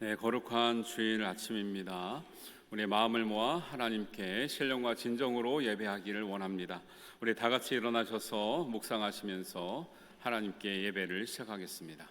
네, 거룩한 주일 아침입니다. 우리의 마음을 모아 하나님께 신령과 진정으로 예배하기를 원합니다. 우리 다 같이 일어나셔서 묵상하시면서 하나님께 예배를 시작하겠습니다.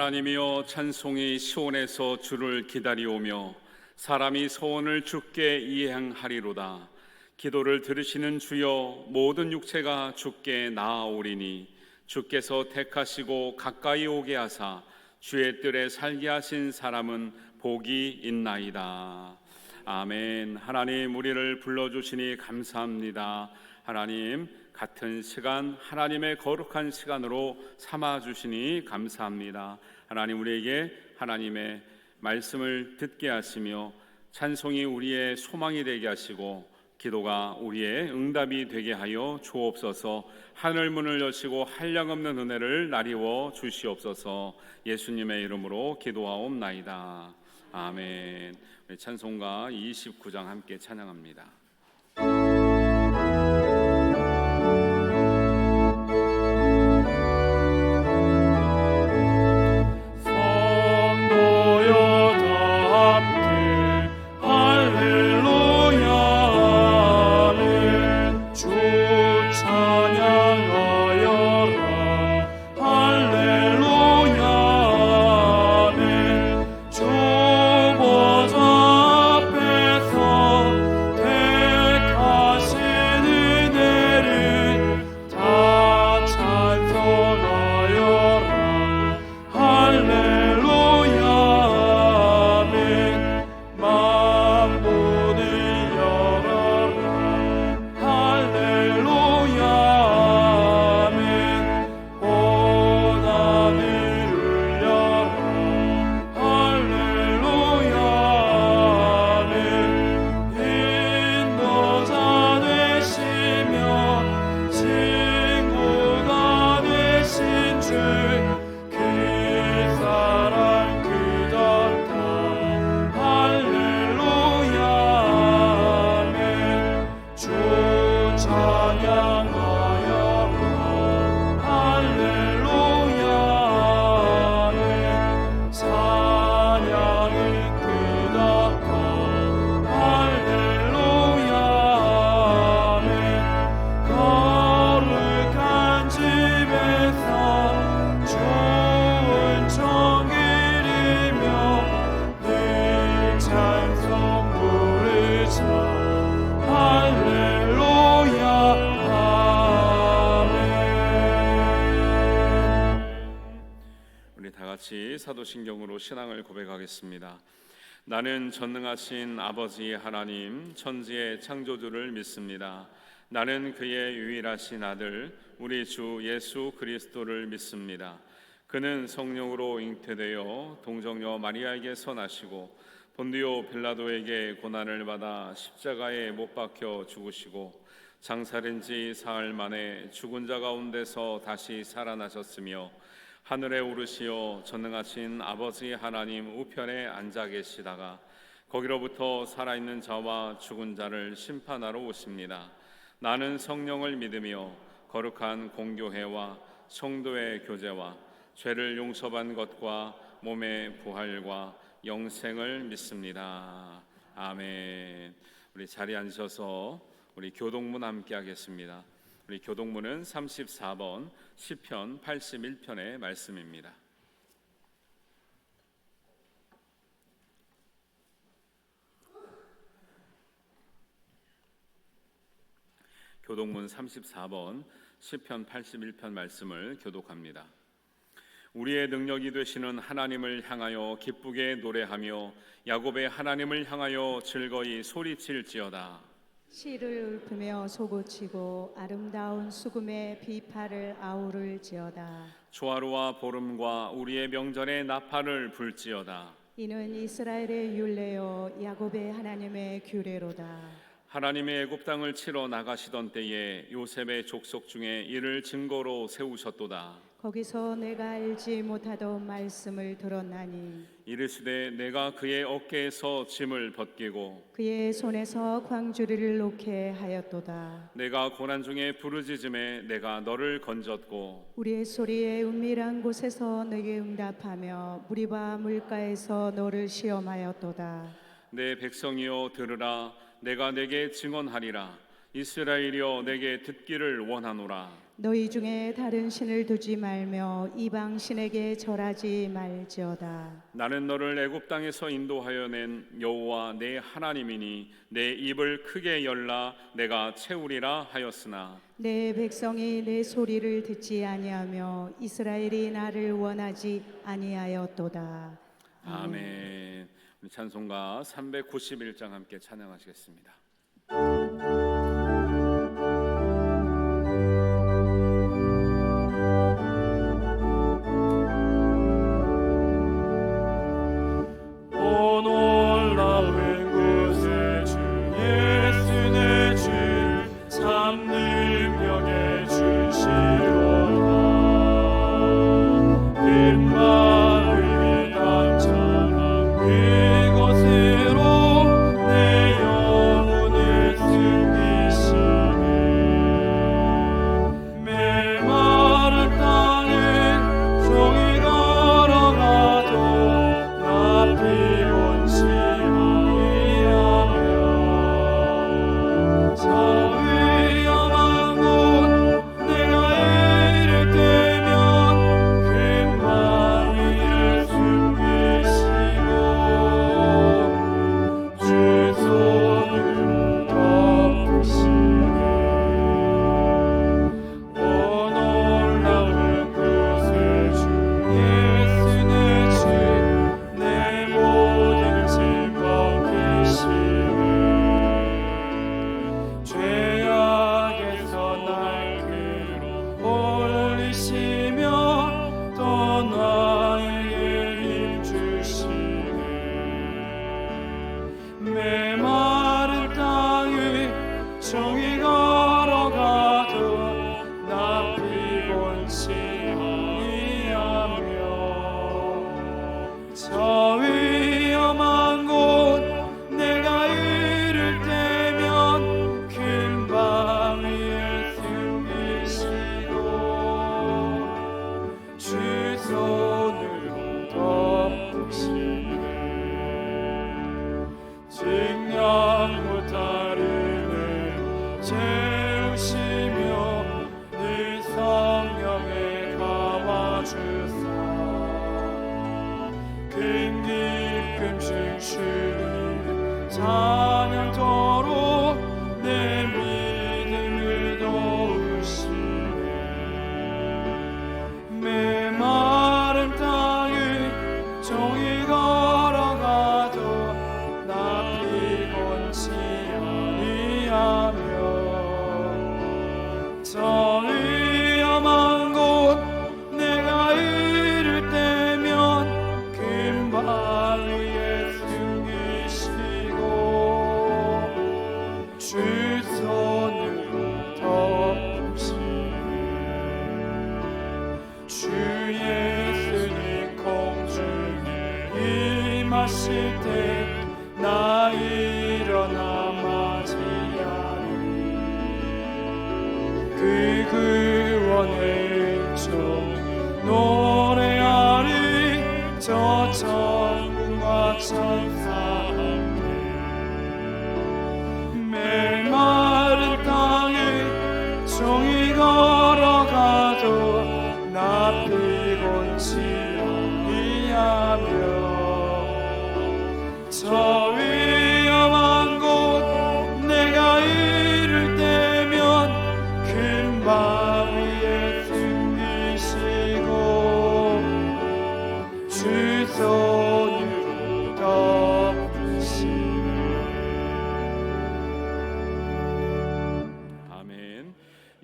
하나님이여, 찬송이 시온에서 주를 기다리오며 사람이 소원을 주께 이행하리로다. 기도를 들으시는 주여, 모든 육체가 주께 나아오리니 주께서 택하시고 가까이 오게 하사 주의 뜰에 살게 하신 사람은 복이 있나이다. 아멘. 하나님, 우리를 불러주시니 감사합니다. 하나님, 같은 시간 하나님의 거룩한 시간으로 삼아주시니 감사합니다. 하나님, 우리에게 하나님의 말씀을 듣게 하시며 찬송이 우리의 소망이 되게 하시고 기도가 우리의 응답이 되게 하여 주옵소서. 하늘 문을 여시고 한량없는 은혜를 나리워 주시옵소서. 예수님의 이름으로 기도하옵나이다. 아멘. 우리 찬송가 29장 함께 찬양합니다. 사도신경으로 신앙을 고백하겠습니다. 나는 전능하신 아버지 하나님, 천지의 창조주를 믿습니다. 나는 그의 유일하신 아들 우리 주 예수 그리스도를 믿습니다. 그는 성령으로 잉태되어 동정녀 마리아에게서 나시고 본디오 빌라도에게 고난을 받아 십자가에 못 박혀 죽으시고 장사된 지 사흘 만에 죽은 자 가운데서 다시 살아나셨으며 하늘에 오르시어 전능하신 아버지 하나님 우편에 앉아 계시다가 거기로부터 살아있는 자와 죽은 자를 심판하러 오십니다. 나는 성령을 믿으며 거룩한 공교회와 성도의 교제와 죄를 용서받는 것과 몸의 부활과 영생을 믿습니다. 아멘. 우리 자리에 앉으셔서 우리 교동문 함께 하겠습니다. 우리 교동문은 34번 시편 81편의 말씀입니다. 교동문 34번 시편 81편 말씀을 교독합니다. 우리의 능력이 되시는 하나님을 향하여 기쁘게 노래하며 야곱의 하나님을 향하여 즐거이 소리칠지어다. 씨를 읊으며 솟구치고 아름다운 수금의 비파를 아우를지어다. 조화로와 보름과 우리의 명절에 나팔을 불지어다. 이는 이스라엘의 율례요 야곱의 하나님의 규례로다. 하나님의 애굽 땅을 치러 나가시던 때에 요셉의 족속 중에 이를 증거로 세우셨도다. 거기서 내가 알지 못하던 말씀을 들었나니 이르시되 내가 그의 어깨에서 짐을 벗기고 그의 손에서 광주리를 놓게 하였도다. 내가 고난 중에 부르짖음에 내가 너를 건졌고 우리의 소리에 은밀한 곳에서 내게 응답하며 무리와 물가에서 너를 시험하였도다. 내 백성이여 들으라. 내가 내게 증언하리라. 이스라엘이여 내게 듣기를 원하노라. 너희 중에 다른 신을 두지 말며 이방 신에게 절하지 말지어다. 나는 너를 애굽 땅에서 인도하여 낸 여호와 내 하나님이니 내 입을 크게 열라 내가 채우리라 하였으나 내 백성이 내 소리를 듣지 아니하며 이스라엘이 나를 원하지 아니하였도다. 아멘. 우리 찬송가 391장 함께 찬양하시겠습니다. 손으로 덮으시네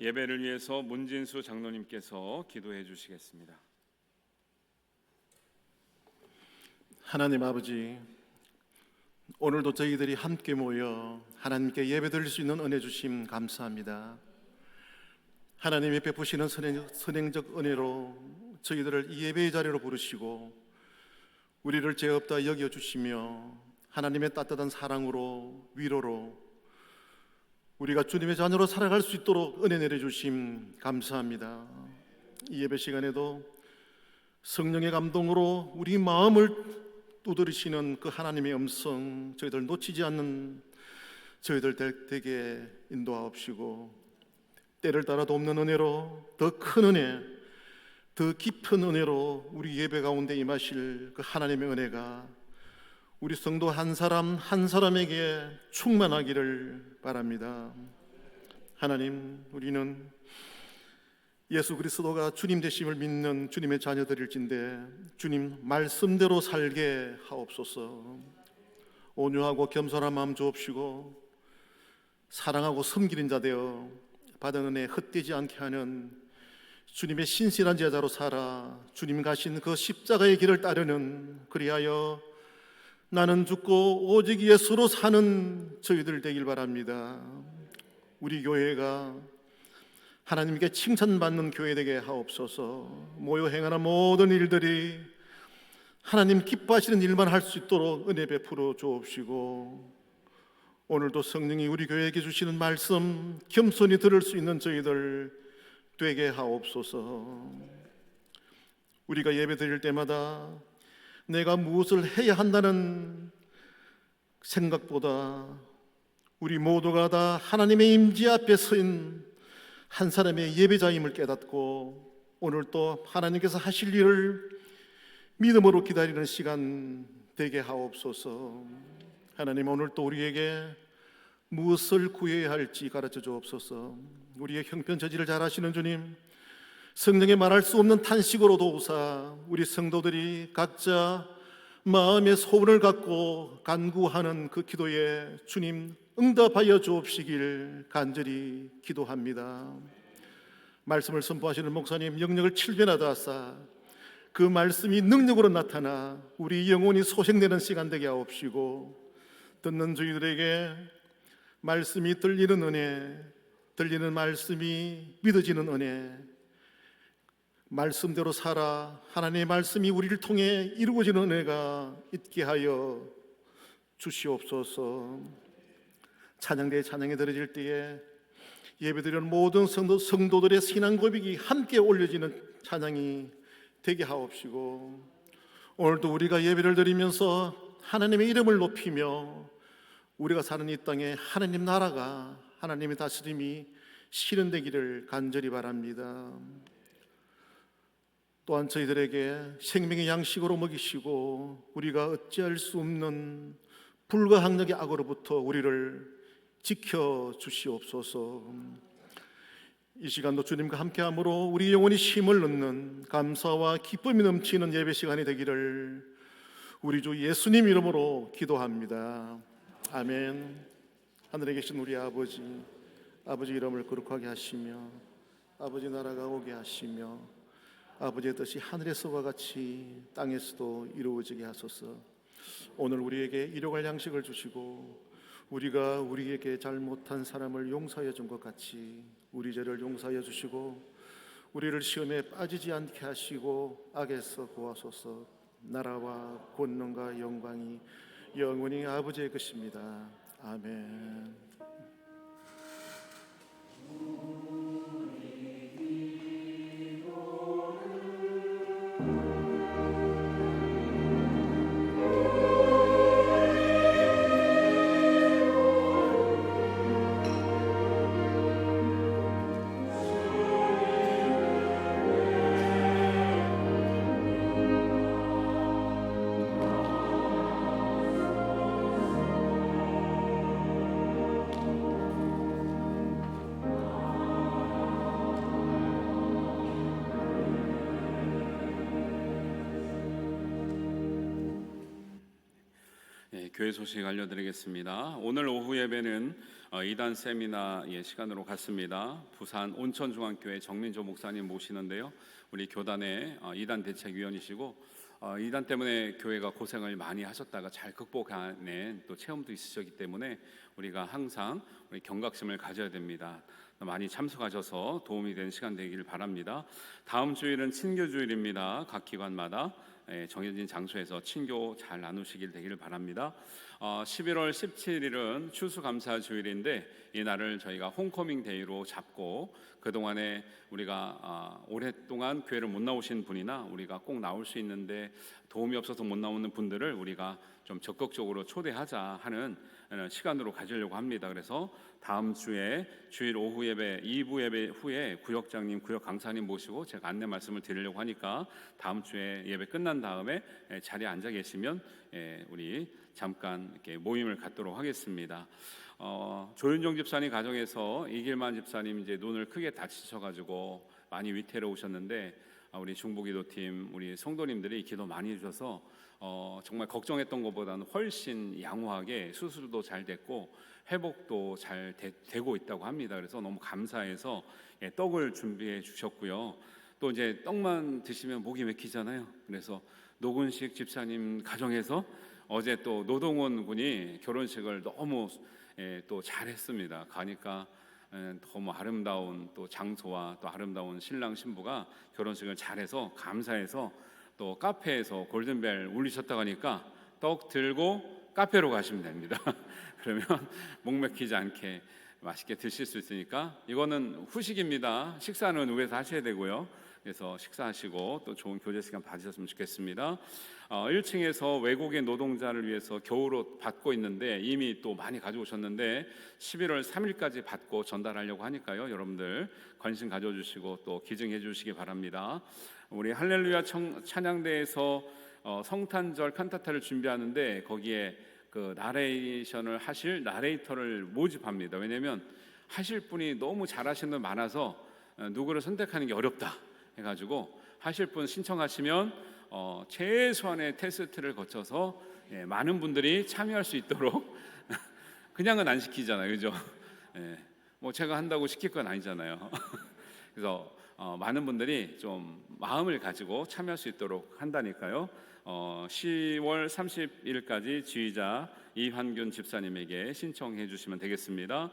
예배를 위해서 문진수 장로님께서 기도해 주시겠습니다. 하나님 아버지, 오늘도 저희들이 함께 모여 하나님께 예배드릴 수 있는 은혜 주심 감사합니다. 하나님이 베푸시는 선행적 은혜로 저희들을 이 예배의 자리로 부르시고 우리를 죄 없다 여겨주시며 하나님의 따뜻한 사랑으로 위로로 우리가 주님의 자녀로 살아갈 수 있도록 은혜 내려주심 감사합니다. 이 예배 시간에도 성령의 감동으로 우리 마음을 두드리시는 그 하나님의 음성 저희들 놓치지 않는 저희들 되게 인도하옵시고 때를 따라 돕는 은혜로 더 큰 은혜, 더 깊은 은혜로 우리 예배 가운데 임하실 그 하나님의 은혜가 우리 성도 한 사람 한 사람에게 충만하기를 바랍니다. 하나님, 우리는 예수 그리스도가 주님 되심을 믿는 주님의 자녀들일진데 주님 말씀대로 살게 하옵소서. 온유하고 겸손한 마음 주옵시고 사랑하고 섬기는 자 되어 받은 은혜 헛되지 않게 하는 주님의 신실한 제자로 살아 주님 가신 그 십자가의 길을 따르는, 그리하여 나는 죽고 오직 예수로 사는 저희들 되길 바랍니다. 우리 교회가 하나님께 칭찬받는 교회 되게 하옵소서. 모여 행하는 모든 일들이 하나님 기뻐하시는 일만 할 수 있도록 은혜 베풀어 주옵시고 오늘도 성령이 우리 교회에게 주시는 말씀 겸손히 들을 수 있는 저희들 되게 하옵소서. 우리가 예배 드릴 때마다 내가 무엇을 해야 한다는 생각보다 우리 모두가 다 하나님의 임재 앞에 서인 한 사람의 예배자임을 깨닫고 오늘 또 하나님께서 하실 일을 믿음으로 기다리는 시간 되게 하옵소서. 하나님, 오늘 또 우리에게 무엇을 구해야 할지 가르쳐 주옵소서. 우리의 형편처지를 잘 아시는 주님, 성령의 말할 수 없는 탄식으로 도우사 우리 성도들이 각자 마음의 소원을 갖고 간구하는 그 기도에 주님 응답하여 주옵시길 간절히 기도합니다. 말씀을 선포하시는 목사님 영역을 7배나 하사 그 말씀이 능력으로 나타나 우리 영혼이 소생되는 시간 되게 하옵시고 듣는 저희들에게 말씀이 들리는 은혜, 들리는 말씀이 믿어지는 은혜, 말씀대로 살아 하나님의 말씀이 우리를 통해 이루어지는 은혜가 있게 하여 주시옵소서. 찬양대에 찬양이 드려질 때에 예배드리는 모든 성도들의 신앙 고백이 함께 올려지는 찬양이 되게 하옵시고 오늘도 우리가 예배를 드리면서 하나님의 이름을 높이며 우리가 사는 이 땅에 하나님 나라가, 하나님의 다스림이 실현되기를 간절히 바랍니다. 또한 저희들에게 생명의 양식으로 먹이시고 우리가 어찌할 수 없는 불가항력의 악으로부터 우리를 지켜 주시옵소서. 이 시간도 주님과 함께함으로 우리 영혼이 힘을 얻는 감사와 기쁨이 넘치는 예배 시간이 되기를 우리 주 예수님 이름으로 기도합니다. 아멘. 하늘에 계신 우리 아버지 이름을 거룩하게 하시며 아버지 나라가 오게 하시며 아버지의 뜻이 하늘에서와 같이 땅에서도 이루어지게 하소서. 오늘 우리에게 일용할 양식을 주시고 우리가 우리에게 잘못한 사람을 용서하여 준 것 같이 우리 죄를 용서하여 주시고 우리를 시험에 빠지지 않게 하시고 악에서 구하소서. 나라와 권능과 영광이 영원히 아버지의 것입니다. 아멘. 교회 소식 알려드리겠습니다. 오늘 오후 예배는 이단 세미나 시간으로 갔습니다. 부산 온천중앙교회 정민조 목사님 모시는데요. 우리 교단의 이단 대책위원이시고 이단 때문에 교회가 고생을 많이 하셨다가 잘 극복하는 또 체험도 있으셨기 때문에 우리가 항상 우리 경각심을 가져야 됩니다. 많이 참석하셔서 도움이 되는 시간 되기를 바랍니다. 다음 주일은 친교주일입니다. 각 기관마다 정해진 장소에서 친교 잘 나누시길 되기를 바랍니다. 11월 17일은 추수감사주일인데 이 날을 저희가 홈커밍 데이로 잡고 그동안에 우리가 오랫동안 교회를 못 나오신 분이나 우리가 꼭 나올 수 있는데 도움이 없어서 못 나오는 분들을 우리가 좀 적극적으로 초대하자 하는 시간으로 가지려고 합니다. 그래서 다음 주에 주일 오후 예배 2부 예배 후에 구역장님, 구역 강사님 모시고 제가 안내 말씀을 드리려고 하니까 다음 주에 예배 끝난 다음에 자리에 앉아 계시면 우리 잠깐 이렇게 모임을 갖도록 하겠습니다. 조윤정 집사님 가정에서 이길만 집사님 이제 눈을 크게 다치셔가지고 많이 위태로우셨는데 우리 중보기도팀 우리 성도님들이 기도 많이 해주셔서 정말 걱정했던 것보다는 훨씬 양호하게 수술도 잘 됐고 회복도 잘 되고 있다고 합니다. 그래서 너무 감사해서 떡을 준비해 주셨고요. 또 이제 떡만 드시면 목이 막히잖아요. 그래서 노근식 집사님 가정에서 어제 또 노동원 군이 결혼식을 너무 또 잘했습니다. 가니까 너무 아름다운 또 장소와 또 아름다운 신랑 신부가 결혼식을 잘해서 감사해서 또 카페에서 골든벨 울리셨다고 하니까 떡 들고 카페로 가시면 됩니다. 그러면 목 막히지 않게 맛있게 드실 수 있으니까 이거는 후식입니다. 식사는 위에서 하셔야 되고요. 그래서 식사하시고 또 좋은 교제 시간 받으셨으면 좋겠습니다. 1층에서 외국인 노동자를 위해서 겨울옷 받고 있는데 이미 또 많이 가져오셨는데 11월 3일까지 받고 전달하려고 하니까요. 여러분들 관심 가져주시고 또 기증해 주시기 바랍니다. 우리 할렐루야 찬양대에서 성탄절 칸타타를 준비하는데 거기에 그 나레이션을 하실 나레이터를 모집합니다. 왜냐하면 하실 분이 너무 잘하시는 분 많아서 누구를 선택하는 게 어렵다 해가지고 하실 분 신청하시면 최소한의 테스트를 거쳐서 많은 분들이 참여할 수 있도록 그냥은 안 시키잖아요, 그죠? 뭐 제가 한다고 시킬 건 아니잖아요. 그래서 많은 분들이 좀 마음을 가지고 참여할 수 있도록 한다니까요. 10월 30일까지 지휘자 이환균 집사님에게 신청해 주시면 되겠습니다.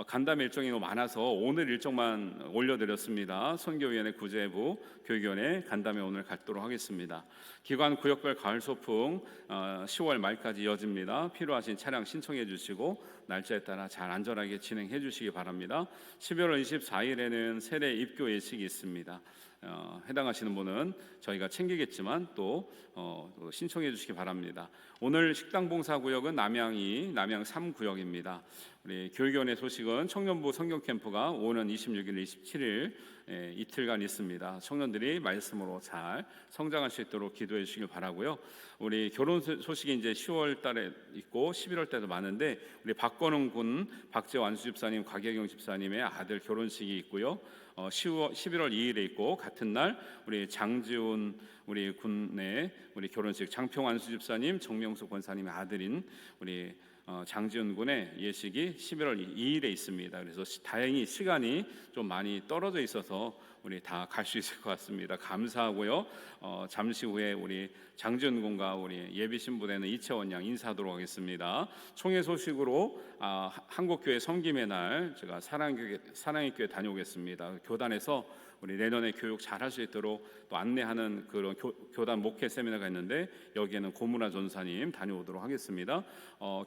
간담 일정이 너무 많아서 오늘 일정만 올려드렸습니다. 선교위원회 구제부 교육위원회 간담회 오늘 갖도록 하겠습니다. 기관 구역별 가을 소풍 10월 말까지 이어집니다. 필요하신 차량 신청해 주시고 날짜에 따라 잘 안전하게 진행해 주시기 바랍니다. 11월 24일에는 세례 입교 예식이 있습니다. 해당하시는 분은 저희가 챙기겠지만 또 신청해 주시기 바랍니다. 오늘 식당 봉사 구역은 남양 3구역입니다. 우리 교육위원회 소식은 청년부 성경 캠프가 오는 26일, 27일 이틀간 있습니다. 청년들이 말씀으로 잘 성장할 수 있도록 기도해 주시길 바라고요. 우리 결혼 소식이 이제 10월 달에 있고 11월 달에도 많은데 우리 박건웅 군 박재완 집사님, 곽예경 집사님의 아들 결혼식이 있고요. 11월 2일에 있고 같은 날 우리 장지훈 우리 군의 우리 결혼식 장평완 수집사님, 정명수 권사님의 아들인 우리 장지훈 군의 예식이 11월 2일에 있습니다. 그래서 다행히 시간이 좀 많이 떨어져 있어서 우리 다 갈 수 있을 것 같습니다. 감사하고요. 잠시 후에 우리 장지훈 군과 우리 예비 신부되는 이채원 양 인사하도록 하겠습니다. 총회 소식으로 한국교회 섬김의 날 제가 사랑의 교회 다녀오겠습니다. 교단에서 우리 내년에 교육 잘할 수 있도록 또 안내하는 그런 교단 목회 세미나가 있는데 여기에는 고문아 전사님 다녀오도록 하겠습니다.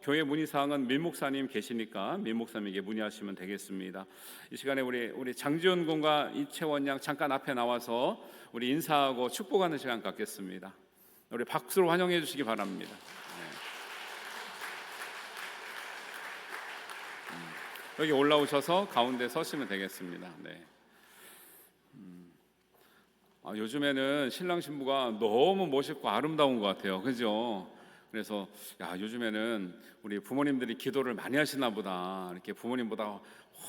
교회 문의사항은 민 목사님 계시니까 민 목사님에게 문의하시면 되겠습니다. 이 시간에 우리 장지훈 군과 이채원 양 잠깐 앞에 나와서 우리 인사하고 축복하는 시간 갖겠습니다. 우리 박수로 환영해 주시기 바랍니다. 여기 올라오셔서 가운데 서시면 되겠습니다. 네. 요즘에는 신랑 신부가 너무 멋있고 아름다운 것 같아요. 그죠? 그래서 요즘에는 우리 부모님들이 기도를 많이 하시나 보다. 이렇게 부모님보다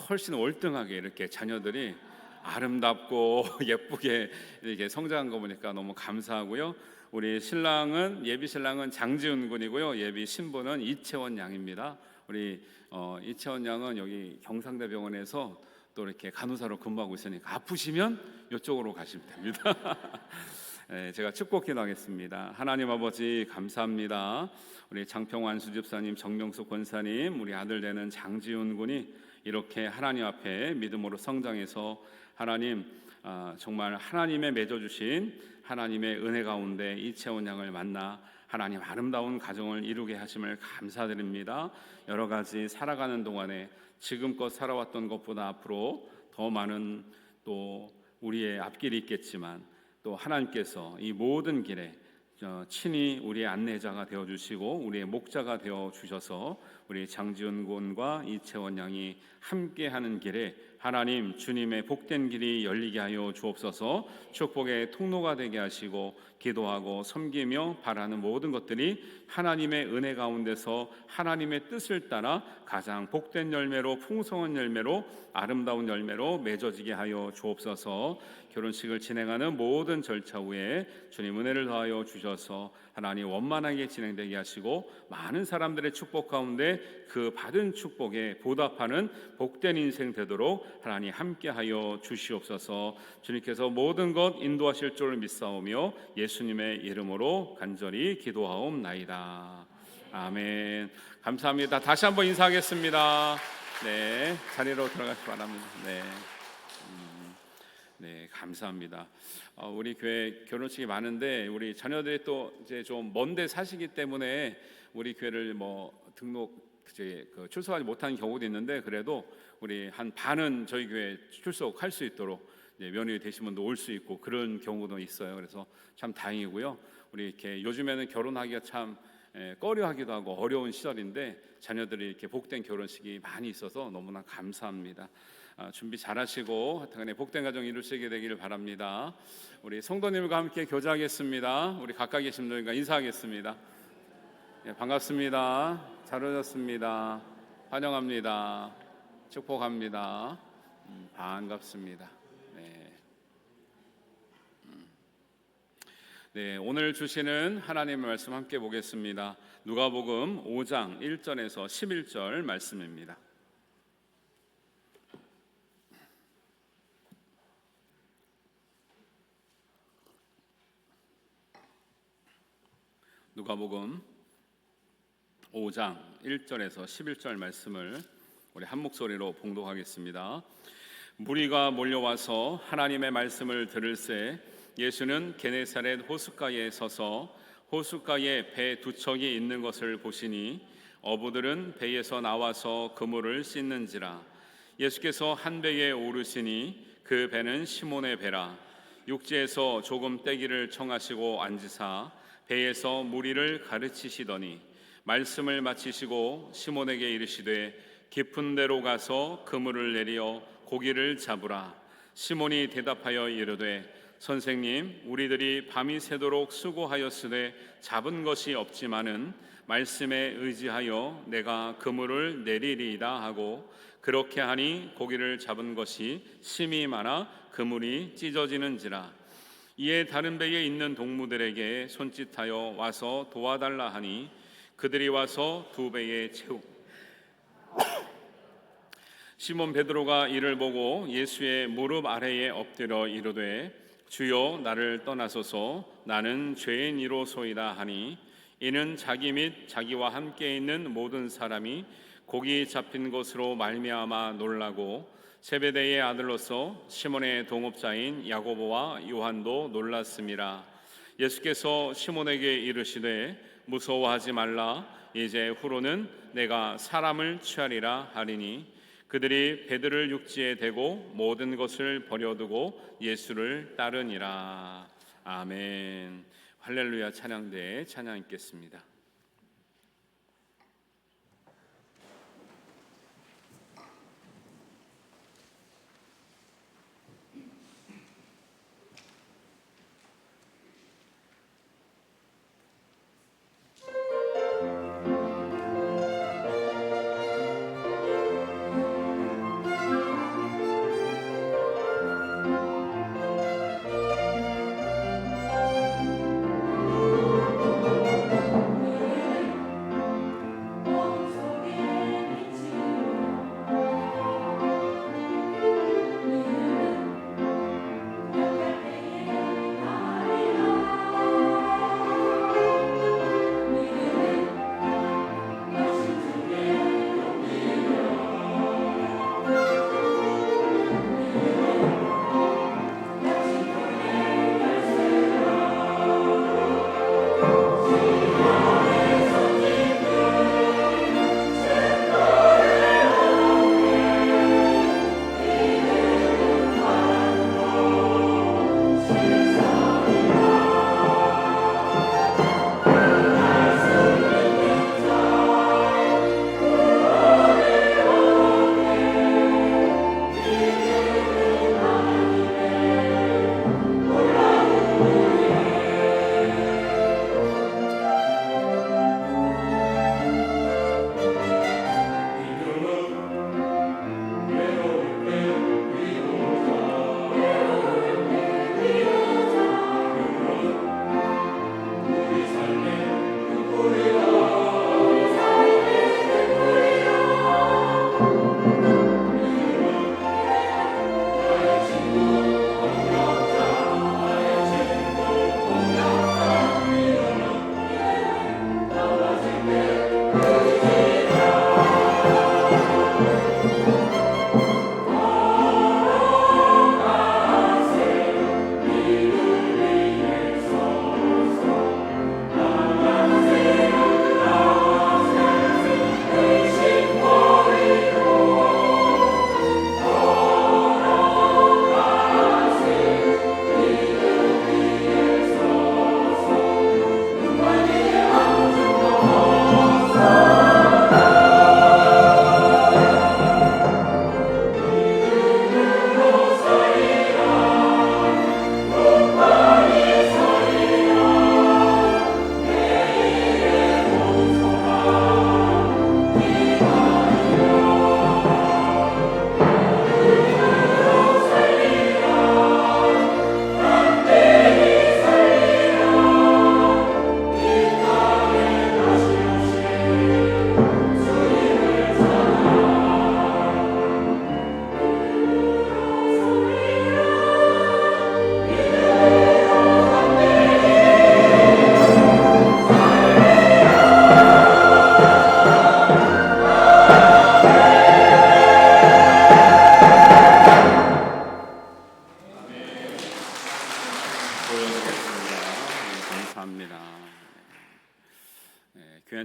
훨씬 월등하게 이렇게 자녀들이 아름답고 예쁘게 이렇게 성장한 거 보니까 너무 감사하고요. 우리 예비 신랑은 장지훈 군이고요. 예비 신부는 이채원 양입니다. 우리 이채원 양은 여기 경상대병원에서 또 이렇게 간호사로 근무하고 있으니까 아프시면 이쪽으로 가시면 됩니다. 네, 제가 축복 기도하겠습니다. 하나님 아버지 감사합니다. 우리 장평환 수집사님, 정명숙 권사님, 우리 아들 되는 장지훈 군이 이렇게 하나님 앞에 믿음으로 성장해서 하나님 정말 하나님의 맺어주신 하나님의 은혜 가운데 이채원 양을 만나 하나님 아름다운 가정을 이루게 하심을 감사드립니다. 여러 가지 살아가는 동안에 지금껏 살아왔던 것보다 앞으로 더 많은 또 우리의 앞길이 있겠지만 또 하나님께서 이 모든 길에 친히 우리의 안내자가 되어주시고 우리의 목자가 되어주셔서 우리 장지훈 군과 이채원 양이 함께하는 길에 하나님 주님의 복된 길이 열리게 하여 주옵소서. 축복의 통로가 되게 하시고 기도하고 섬기며 바라는 모든 것들이 하나님의 은혜 가운데서 하나님의 뜻을 따라 가장 복된 열매로 풍성한 열매로 아름다운 열매로 맺어지게 하여 주옵소서. 결혼식을 진행하는 모든 절차 후에 주님 은혜를 더하여 주셔서 하나님 원만하게 진행되게 하시고 많은 사람들의 축복 가운데 그 받은 축복에 보답하는 복된 인생 되도록 하나님 함께하여 주시옵소서. 주님께서 모든 것 인도하실 줄을 믿사오며 예수님의 이름으로 간절히 기도하옵나이다. 아멘. 감사합니다. 다시 한번 인사하겠습니다. 네, 자리로 들어가시기 바랍니다. 네, 감사합니다. 우리 교회 결혼식이 많은데 우리 자녀들이 또 이제 좀 먼데 사시기 때문에 우리 교회를 뭐 등록 출석하지 못하는 경우도 있는데 그래도 우리 한 반은 저희 교회 출석할 수 있도록 면회 되신 분도 올 수 있고 그런 경우도 있어요. 그래서 참 다행이고요. 우리 이렇게 요즘에는 결혼하기가 참 꺼려하기도 하고 어려운 시절인데 자녀들이 이렇게 복된 결혼식이 많이 있어서 너무나 감사합니다. 준비 잘하시고 하여튼간에 복된 가정 이루시게 되기를 바랍니다. 우리 성도님과 함께 교제하겠습니다. 우리 가까이 계신 분들과 인사하겠습니다. 반갑습니다. 잘 오셨습니다. 환영합니다. 축복합니다. 반갑습니다. 네, 오늘 주시는 하나님의 말씀 함께 보겠습니다. 누가복음 5장 1절에서 11절 말씀입니다. 누가복음 5장 1절에서 11절 말씀을 우리 한 목소리로 봉독하겠습니다. 무리가 몰려와서 하나님의 말씀을 들을새 예수는 게네사렛 호숫가에 서서 호숫가에 배 두 척이 있는 것을 보시니 어부들은 배에서 나와서 그물을 씻는지라. 예수께서 한 배에 오르시니 그 배는 시몬의 배라. 육지에서 조금 떼기를 청하시고 앉으사 배에서 무리를 가르치시더니 말씀을 마치시고 시몬에게 이르시되 깊은 데로 가서 그물을 내려 고기를 잡으라. 시몬이 대답하여 이르되 선생님, 우리들이 밤이 새도록 수고하였으되 잡은 것이 없지만은 말씀에 의지하여 내가 그물을 내리리이다 하고 그렇게 하니 고기를 잡은 것이 심히 많아 그물이 찢어지는지라. 이에 다른 배에 있는 동무들에게 손짓하여 와서 도와달라 하니 그들이 와서 두 배에 채우고 시몬 베드로가 이를 보고 예수의 무릎 아래에 엎드려 이르되 주여 나를 떠나소서 나는 죄인이로소이다 하니 이는 자기 및 자기와 함께 있는 모든 사람이 고기 잡힌 것으로 말미암아 놀라고 세베대의 아들로서 시몬의 동업자인 야고보와 요한도 놀랐음이라. 예수께서 시몬에게 이르시되 무서워하지 말라. 이제 후로는 내가 사람을 취하리라 하리니 그들이 배들을 육지에 대고 모든 것을 버려두고 예수를 따르니라. 아멘. 할렐루야. 찬양대에 찬양 있겠습니다.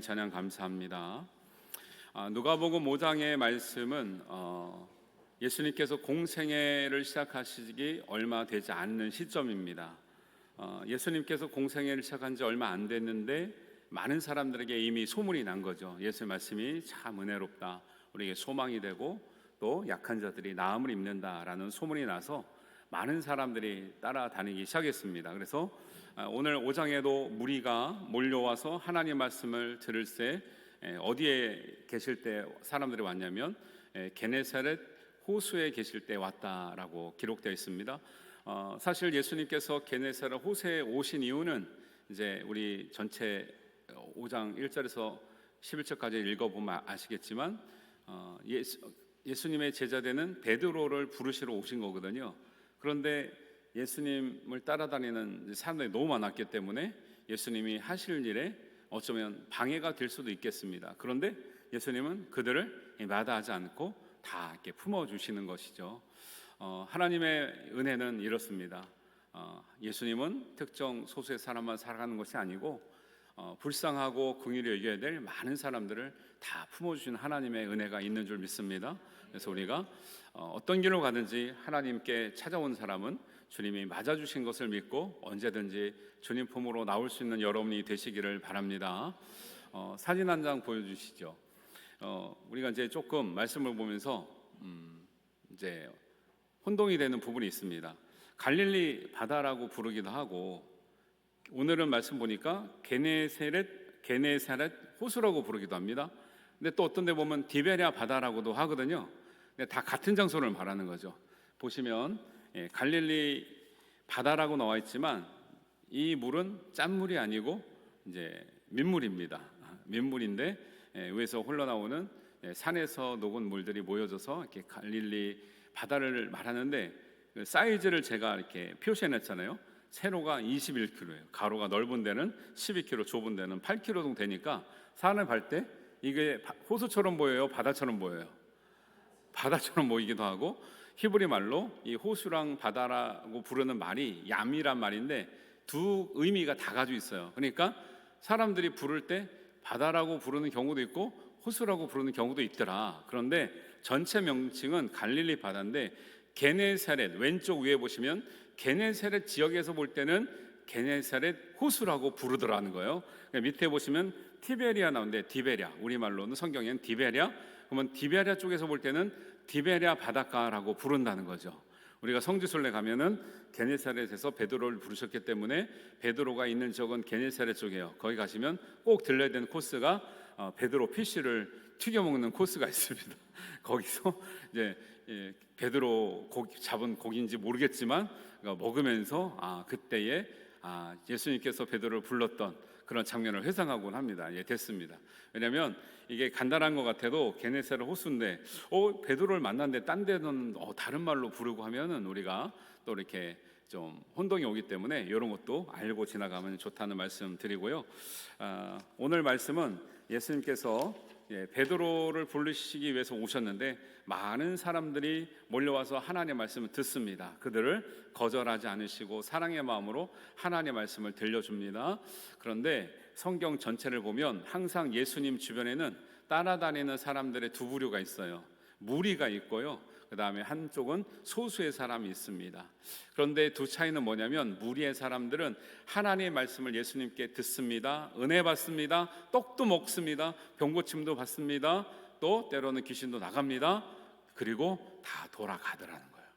찬양 감사합니다. 누가복음 5장의 말씀은 예수님께서 공생애를 시작하시기 얼마 되지 않는 시점입니다. 예수님께서 공생애를 시작한 지 얼마 안 됐는데 많은 사람들에게 이미 소문이 난 거죠. 예수의 말씀이 참 은혜롭다, 우리에게 소망이 되고 또 약한 자들이 나음을 입는다라는 소문이 나서 많은 사람들이 따라다니기 시작했습니다. 그래서 오늘 5장에도 무리가 몰려와서 하나님 말씀을 들을 때 어디에 계실 때 사람들이 왔냐면 게네사렛 호수에 계실 때 왔다라고 기록되어 있습니다. 사실 예수님께서 게네사렛 호수에 오신 이유는 이제 우리 전체 5장 1절에서 11절까지 읽어보면 아시겠지만 예수님의 제자되는 베드로를 부르시러 오신 거거든요. 그런데 예수님을 따라다니는 사람들이 너무 많았기 때문에 예수님이 하실 일에 어쩌면 방해가 될 수도 있겠습니다. 그런데 예수님은 그들을 마다하지 않고 다 이렇게 품어주시는 것이죠. 하나님의 은혜는 이렇습니다. 예수님은 특정 소수의 사람만 살아가는 것이 아니고 불쌍하고 긍휼히 여겨야 될 많은 사람들을 다 품어주시는 하나님의 은혜가 있는 줄 믿습니다. 그래서 우리가 어떤 길로 가든지 하나님께 찾아온 사람은 주님이 맞아주신 것을 믿고 언제든지 주님 품으로 나올 수 있는 여러분이 되시기를 바랍니다. 사진 한 장 보여주시죠. 우리가 이제 조금 말씀을 보면서 이제 혼동이 되는 부분이 있습니다. 갈릴리 바다라고 부르기도 하고 오늘은 말씀 보니까 게네사렛 호수라고 부르기도 합니다. 근데 또 어떤 데 보면 디베랴 바다라고도 하거든요. 근데 다 같은 장소를 말하는 거죠. 보시면 갈릴리 바다라고 나와 있지만 이 물은 짠물이 아니고 이제 민물입니다. 민물인데 위에서 흘러나오는 산에서 녹은 물들이 모여져서 이렇게 갈릴리 바다를 말하는데 그 사이즈를 제가 이렇게 표시해놨잖아요. 세로가 21km예요. 가로가 넓은 데는 12km, 좁은 데는 8km 정도 되니까 산을 갈 때 이게 호수처럼 보여요, 바다처럼 보여요? 바다처럼 보이기도 하고 히브리 말로 이 호수랑 바다라고 부르는 말이 얌이란 말인데 두 의미가 다 가지고 있어요. 그러니까 사람들이 부를 때 바다라고 부르는 경우도 있고 호수라고 부르는 경우도 있더라. 그런데 전체 명칭은 갈릴리 바다인데 게네사렛 왼쪽 위에 보시면 게네사렛 지역에서 볼 때는 게네사렛 호수라고 부르더라는 거예요. 밑에 보시면 티베리아 나오는데 디베랴, 우리말로는 성경에는 디베랴, 그러면 디베랴 쪽에서 볼 때는 디베랴 바닷가라고 부른다는 거죠. 우리가 성지순례 가면은 게네사렛에서 베드로를 부르셨기 때문에 베드로가 있는 지역은 게네사렛 쪽이에요. 거기 가시면 꼭 들려야 되는 코스가 베드로 피쉬를 튀겨 먹는 코스가 있습니다. 거기서 이제 베드로 잡은 고기인지 모르겠지만 먹으면서 그때에 예수님께서 베드로를 불렀던 그런 장면을 회상하곤 합니다. 됐습니다. 왜냐하면 이게 간단한 것 같아도 게네사렛 호수인데 베드로를 만났는데 딴 데는 다른 말로 부르고 하면은 우리가 또 이렇게 좀 혼동이 오기 때문에 이런 것도 알고 지나가면 좋다는 말씀 드리고요. 오늘 말씀은 예수님께서 베드로를 부르시기 위해서 오셨는데 많은 사람들이 몰려와서 하나님의 말씀을 듣습니다. 그들을 거절하지 않으시고 사랑의 마음으로 하나님의 말씀을 들려줍니다. 그런데 성경 전체를 보면 항상 예수님 주변에는 따라다니는 사람들의 두 부류가 있어요. 무리가 있고요, 그 다음에 한쪽은 소수의 사람이 있습니다. 그런데 두 차이는 뭐냐면 무리의 사람들은 하나님의 말씀을 예수님께 듣습니다. 은혜 받습니다. 떡도 먹습니다. 병고침도 받습니다. 또 때로는 귀신도 나갑니다. 그리고 다 돌아가더라는 거예요.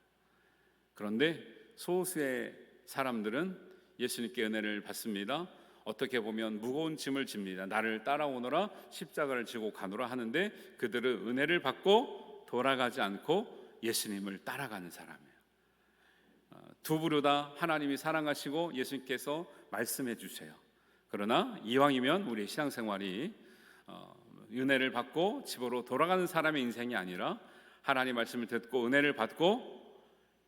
그런데 소수의 사람들은 예수님께 은혜를 받습니다. 어떻게 보면 무거운 짐을 집니다. 나를 따라오너라, 십자가를 지고 가노라 하는데 그들은 은혜를 받고 돌아가지 않고 예수님을 따라가는 사람이에요. 두 부류 다 하나님이 사랑하시고 예수님께서 말씀해 주세요. 그러나 이왕이면 우리 신앙생활이 은혜를 받고 집으로 돌아가는 사람의 인생이 아니라 하나님 말씀을 듣고 은혜를 받고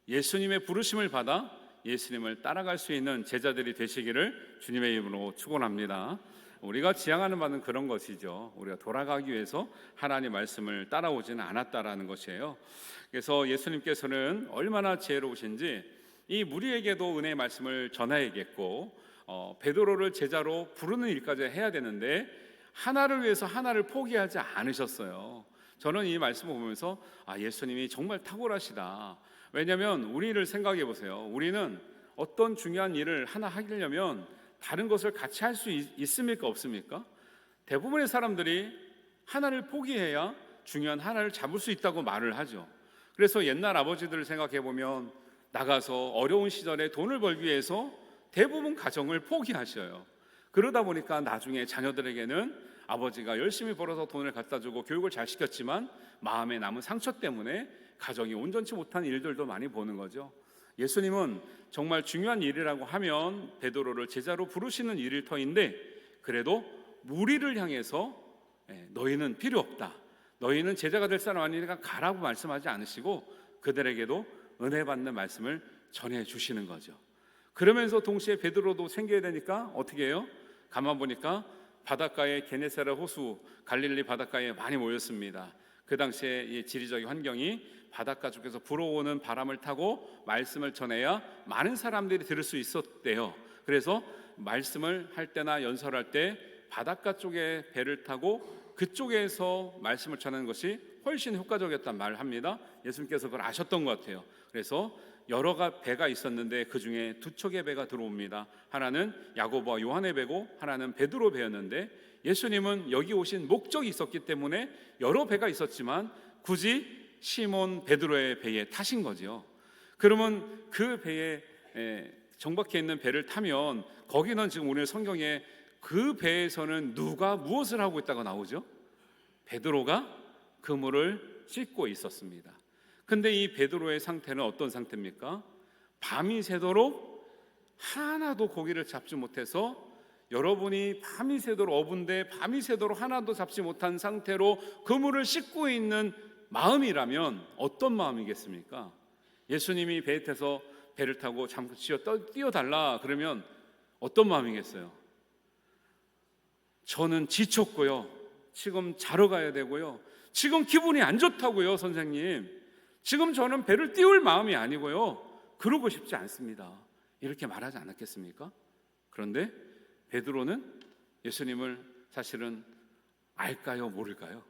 예수님의 부르심을 받아 예수님을 따라갈 수 있는 제자들이 되시기를 주님의 이름으로 축원합니다. 우리가 지향하는 바는 그런 것이죠. 우리가 돌아가기 위해서 하나님 말씀을 따라오지는 않았다라는 것이에요. 그래서 예수님께서는 얼마나 지혜로우신지 이 무리에게도 은혜의 말씀을 전해야겠고 베드로를 제자로 부르는 일까지 해야 되는데 하나를 위해서 하나를 포기하지 않으셨어요. 저는 이 말씀을 보면서 예수님이 정말 탁월하시다. 왜냐하면 우리를 생각해 보세요. 우리는 어떤 중요한 일을 하나 하려면 다른 것을 같이 할 수 있습니까? 없습니까? 대부분의 사람들이 하나를 포기해야 중요한 하나를 잡을 수 있다고 말을 하죠. 그래서 옛날 아버지들을 생각해 보면 나가서 어려운 시절에 돈을 벌기 위해서 대부분 가정을 포기하셔요. 그러다 보니까 나중에 자녀들에게는 아버지가 열심히 벌어서 돈을 갖다 주고 교육을 잘 시켰지만 마음에 남은 상처 때문에 가정이 온전치 못한 일들도 많이 보는 거죠. 예수님은 정말 중요한 일이라고 하면 베드로를 제자로 부르시는 일일 터인데, 그래도 무리를 향해서 너희는 필요 없다, 너희는 제자가 될 사람 아니니까 가라고 말씀하지 않으시고 그들에게도 은혜 받는 말씀을 전해 주시는 거죠. 그러면서 동시에 베드로도 생겨야 되니까 어떻게 해요? 가만 보니까 바닷가에 게네사렛 호수, 갈릴리 바닷가에 많이 모였습니다. 그 당시에 이 지리적인 환경이 바닷가 쪽에서 불어오는 바람을 타고 말씀을 전해야 많은 사람들이 들을 수 있었대요. 그래서 말씀을 할 때나 연설할 때 바닷가 쪽에 배를 타고 그쪽에서 말씀을 전하는 것이 훨씬 효과적이었단 말을 합니다. 예수님께서 그걸 아셨던 것 같아요. 그래서 여러 배가 있었는데 그 중에 두 척의 배가 들어옵니다. 하나는 야고보와 요한의 배고 하나는 베드로 배였는데, 예수님은 여기 오신 목적이 있었기 때문에 여러 배가 있었지만 굳이 시몬 베드로의 배에 타신 거죠. 그러면 그 배에 정박해 있는 배를 타면 거기는 지금 오늘 성경에 그 배에서는 누가 무엇을 하고 있다고 나오죠? 베드로가 그물을 씻고 있었습니다. 근데 이 베드로의 상태는 어떤 상태입니까? 밤이 새도록 하나도 고기를 잡지 못해서, 여러분이 밤이 새도록 어부인데 밤이 새도록 하나도 잡지 못한 상태로 그물을 씻고 있는 마음이라면 어떤 마음이겠습니까? 예수님이 배에 타서 배를 타고 잠시 뛰어달라 그러면 어떤 마음이겠어요? 저는 지쳤고요, 지금 자러 가야 되고요, 지금 기분이 안 좋다고요, 선생님, 지금 저는 배를 띄울 마음이 아니고요, 그러고 싶지 않습니다, 이렇게 말하지 않았겠습니까? 그런데 베드로는 예수님을 사실은 알까요, 모를까요?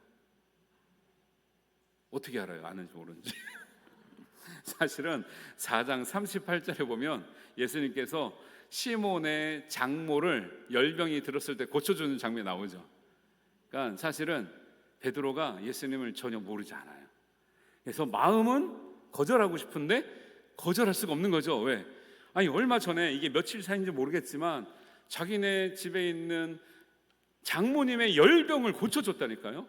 어떻게 알아요? 아는지 모르는지. 사실은 4장 38절에 보면 예수님께서 시몬의 장모를 열병이 들었을 때 고쳐주는 장면이 나오죠. 그러니까 사실은 베드로가 예수님을 전혀 모르지 않아요. 그래서 마음은 거절하고 싶은데 거절할 수가 없는 거죠. 왜? 아니, 얼마 전에, 이게 며칠 사이인지 모르겠지만 자기네 집에 있는 장모님의 열병을 고쳐줬다니까요.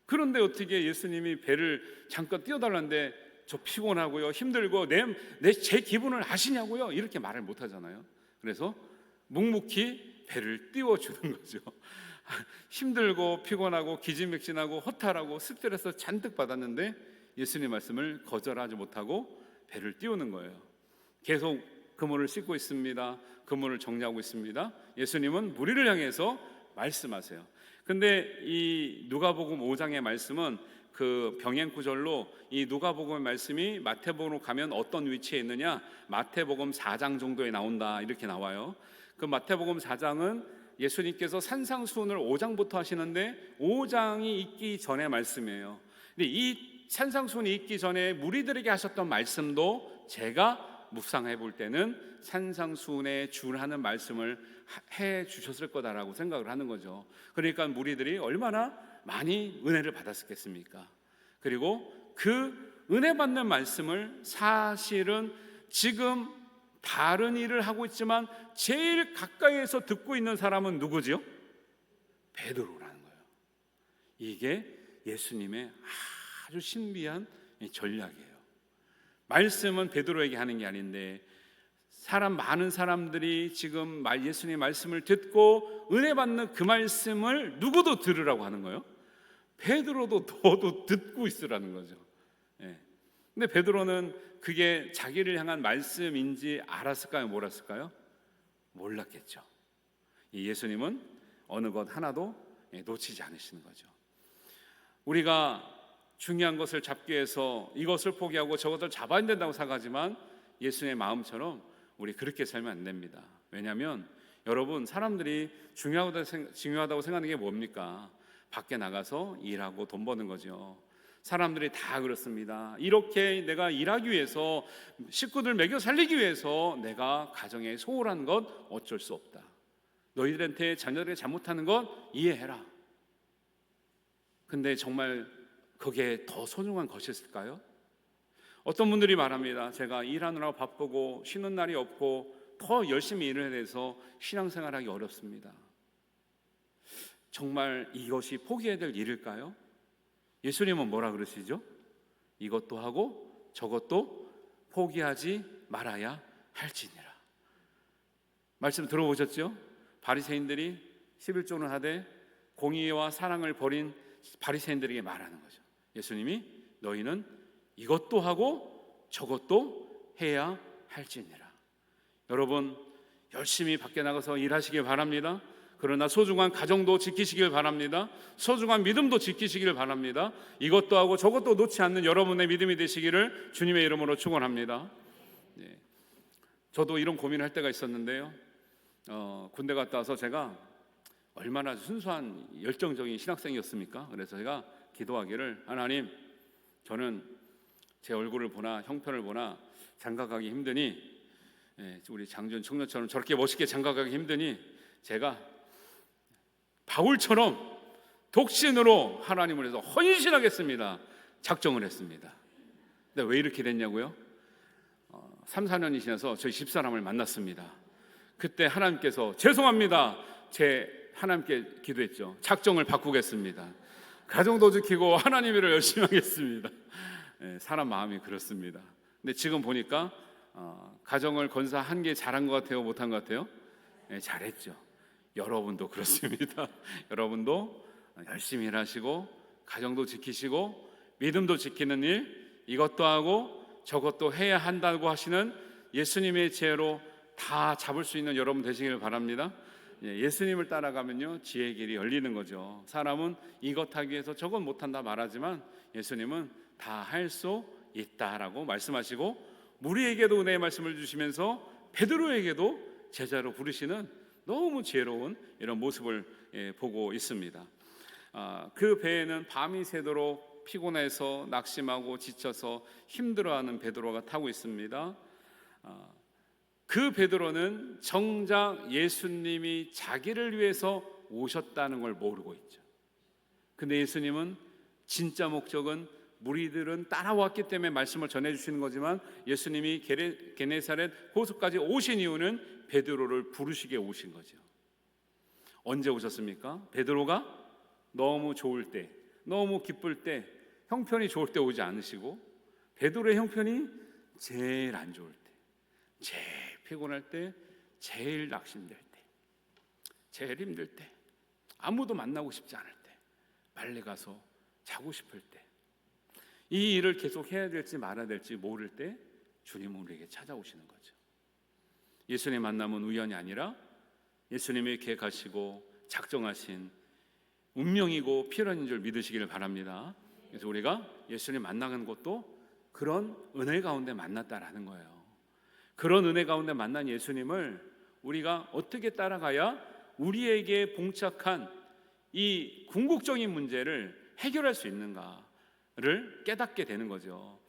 그런데 어떻게 예수님이 배를 잠깐 띄워달라는데 저 피곤하고요, 힘들고 제 기분을 아시냐고요, 이렇게 말을 못 하잖아요. 그래서 묵묵히 배를 띄워주는 거죠. 힘들고 피곤하고 기진맥진하고 허탈하고 스트레스 잔뜩 받았는데 예수님 말씀을 거절하지 못하고 배를 띄우는 거예요. 계속 그물을 씻고 있습니다. 그물을 정리하고 있습니다. 예수님은 무리를 향해서 말씀하세요. 근데 이 누가복음 5장의 말씀은 그 병행 구절로 이 누가복음의 말씀이 마태복음으로 가면 어떤 위치에 있느냐, 마태복음 4장 정도에 나온다, 이렇게 나와요. 그 마태복음 4장은 예수님께서 산상수훈을 5장부터 하시는데 5장이 있기 전의 말씀이에요. 근데 이 산상수훈이 있기 전에 무리들에게 하셨던 말씀도 제가 묵상해 볼 때는 산상수훈에 준하는 말씀을 해 주셨을 거다라고 생각을 하는 거죠. 그러니까 무리들이 얼마나 많이 은혜를 받았겠습니까? 그리고 그 은혜 받는 말씀을 사실은 지금 다른 일을 하고 있지만 제일 가까이에서 듣고 있는 사람은 누구지요? 베드로라는 거예요. 이게 예수님의 아주 신비한 전략이에요. 말씀은 베드로에게 하는 게 아닌데 많은 사람들이 지금 예수님의 말씀을 듣고 은혜 받는 그 말씀을 누구도 들으라고 하는 거예요? 베드로도 너도 듣고 있으라는 거죠. 근데 베드로는 그게 자기를 향한 말씀인지 알았을까요? 몰랐을까요? 몰랐겠죠. 예수님은 어느 것 하나도 놓치지 않으시는 거죠. 우리가 중요한 것을 잡기 위해서 이것을 포기하고 저것을 잡아야 된다고 생각하지만 예수님의 마음처럼 우리 그렇게 살면 안 됩니다. 왜냐하면 여러분, 사람들이 중요하다고 생각하는 게 뭡니까? 밖에 나가서 일하고 돈 버는 거죠. 사람들이 다 그렇습니다. 이렇게 내가 일하기 위해서, 식구들 먹여 살리기 위해서 내가 가정에 소홀한 것 어쩔 수 없다. 너희들한테 자녀들이 잘못하는 것 이해해라. 근데 정말 그게 더 소중한 것이었을까요? 어떤 분들이 말합니다. 제가 일하느라 바쁘고 쉬는 날이 없고 더 열심히 일을 해서 신앙생활하기 어렵습니다. 정말 이것이 포기해야 될 일일까요? 예수님은 뭐라 그러시죠? 이것도 하고 저것도 포기하지 말아야 할지니라. 말씀 들어보셨죠? 바리새인들이 11조는 하되 공의와 사랑을 버린 바리새인들에게 말하는 거죠. 예수님이 너희는 이것도 하고 저것도 해야 할지니라. 여러분, 열심히 밖에 나가서 일하시길 바랍니다. 그러나 소중한 가정도 지키시길 바랍니다. 소중한 믿음도 지키시길 바랍니다. 이것도 하고 저것도 놓지 않는 여러분의 믿음이 되시기를 주님의 이름으로 축원합니다. 네. 저도 이런 고민을 할 때가 있었는데요. 군대 갔다 와서 제가 얼마나 순수한 열정적인 신학생이었습니까? 그래서 제가 기도하기를, 하나님, 저는 제 얼굴을 보나 형편을 보나 장가가기 힘드니, 우리 장준 청년처럼 저렇게 멋있게 장가가기 힘드니 제가 바울처럼 독신으로 하나님을 위해서 헌신하겠습니다. 작정을 했습니다. 근데 왜 이렇게 됐냐고요? 3, 4년이 지나서 저희 집사람을 만났습니다. 그때 하나님께서 죄송합니다. 하나님께 기도했죠. 작정을 바꾸겠습니다. 가정도 지키고 하나님 일을 열심히 하겠습니다. 사람 마음이 그렇습니다. 근데 지금 보니까 가정을 건사한 게 잘한 것 같아요? 못한 것 같아요? 잘했죠. 여러분도 그렇습니다. 여러분도 열심히 일하시고 가정도 지키시고 믿음도 지키는 일, 이것도 하고 저것도 해야 한다고 하시는 예수님의 지혜로 다 잡을 수 있는 여러분 되시길 바랍니다. 예수님을 따라가면요, 지혜의 길이 열리는 거죠. 사람은 이것 하기 위해서 저건 못한다 말하지만 예수님은 다 할 수 있다라고 말씀하시고, 우리에게도 은혜의 말씀을 주시면서 베드로에게도 제자로 부르시는 너무 지혜로운 이런 모습을 보고 있습니다. 그 배에는 밤이 새도록 피곤해서 낙심하고 지쳐서 힘들어하는 베드로가 타고 있습니다. 그 베드로는 정작 예수님이 자기를 위해서 오셨다는 걸 모르고 있죠. 근데 예수님은 진짜 목적은, 무리들은 따라왔기 때문에 말씀을 전해주시는 거지만 예수님이 게네사렛 호수까지 오신 이유는 베드로를 부르시게 오신 거죠. 언제 오셨습니까? 베드로가 너무 좋을 때, 너무 기쁠 때, 형편이 좋을 때 오지 않으시고, 베드로의 형편이 제일 안 좋을 때, 제일 피곤할 때, 제일 낙심될 때, 제일 힘들 때, 아무도 만나고 싶지 않을 때, 빨리 가서 자고 싶을 때, 이 일을 계속 해야 될지 말아야 될지 모를 때 주님은 우리에게 찾아오시는 거죠. 예수님 만남은 우연이 아니라 예수님이 계획하시고 작정하신 운명이고 필연인 줄 믿으시기를 바랍니다. 그래서 우리가 예수님 만나는 것도 그런 은혜 가운데 만났다라는 거예요. 그런 은혜 가운데 만난 예수님을 우리가 어떻게 따라가야 우리에게 봉착한 이 궁극적인 문제를 해결할 수 있는가를 깨닫게 되는 거죠.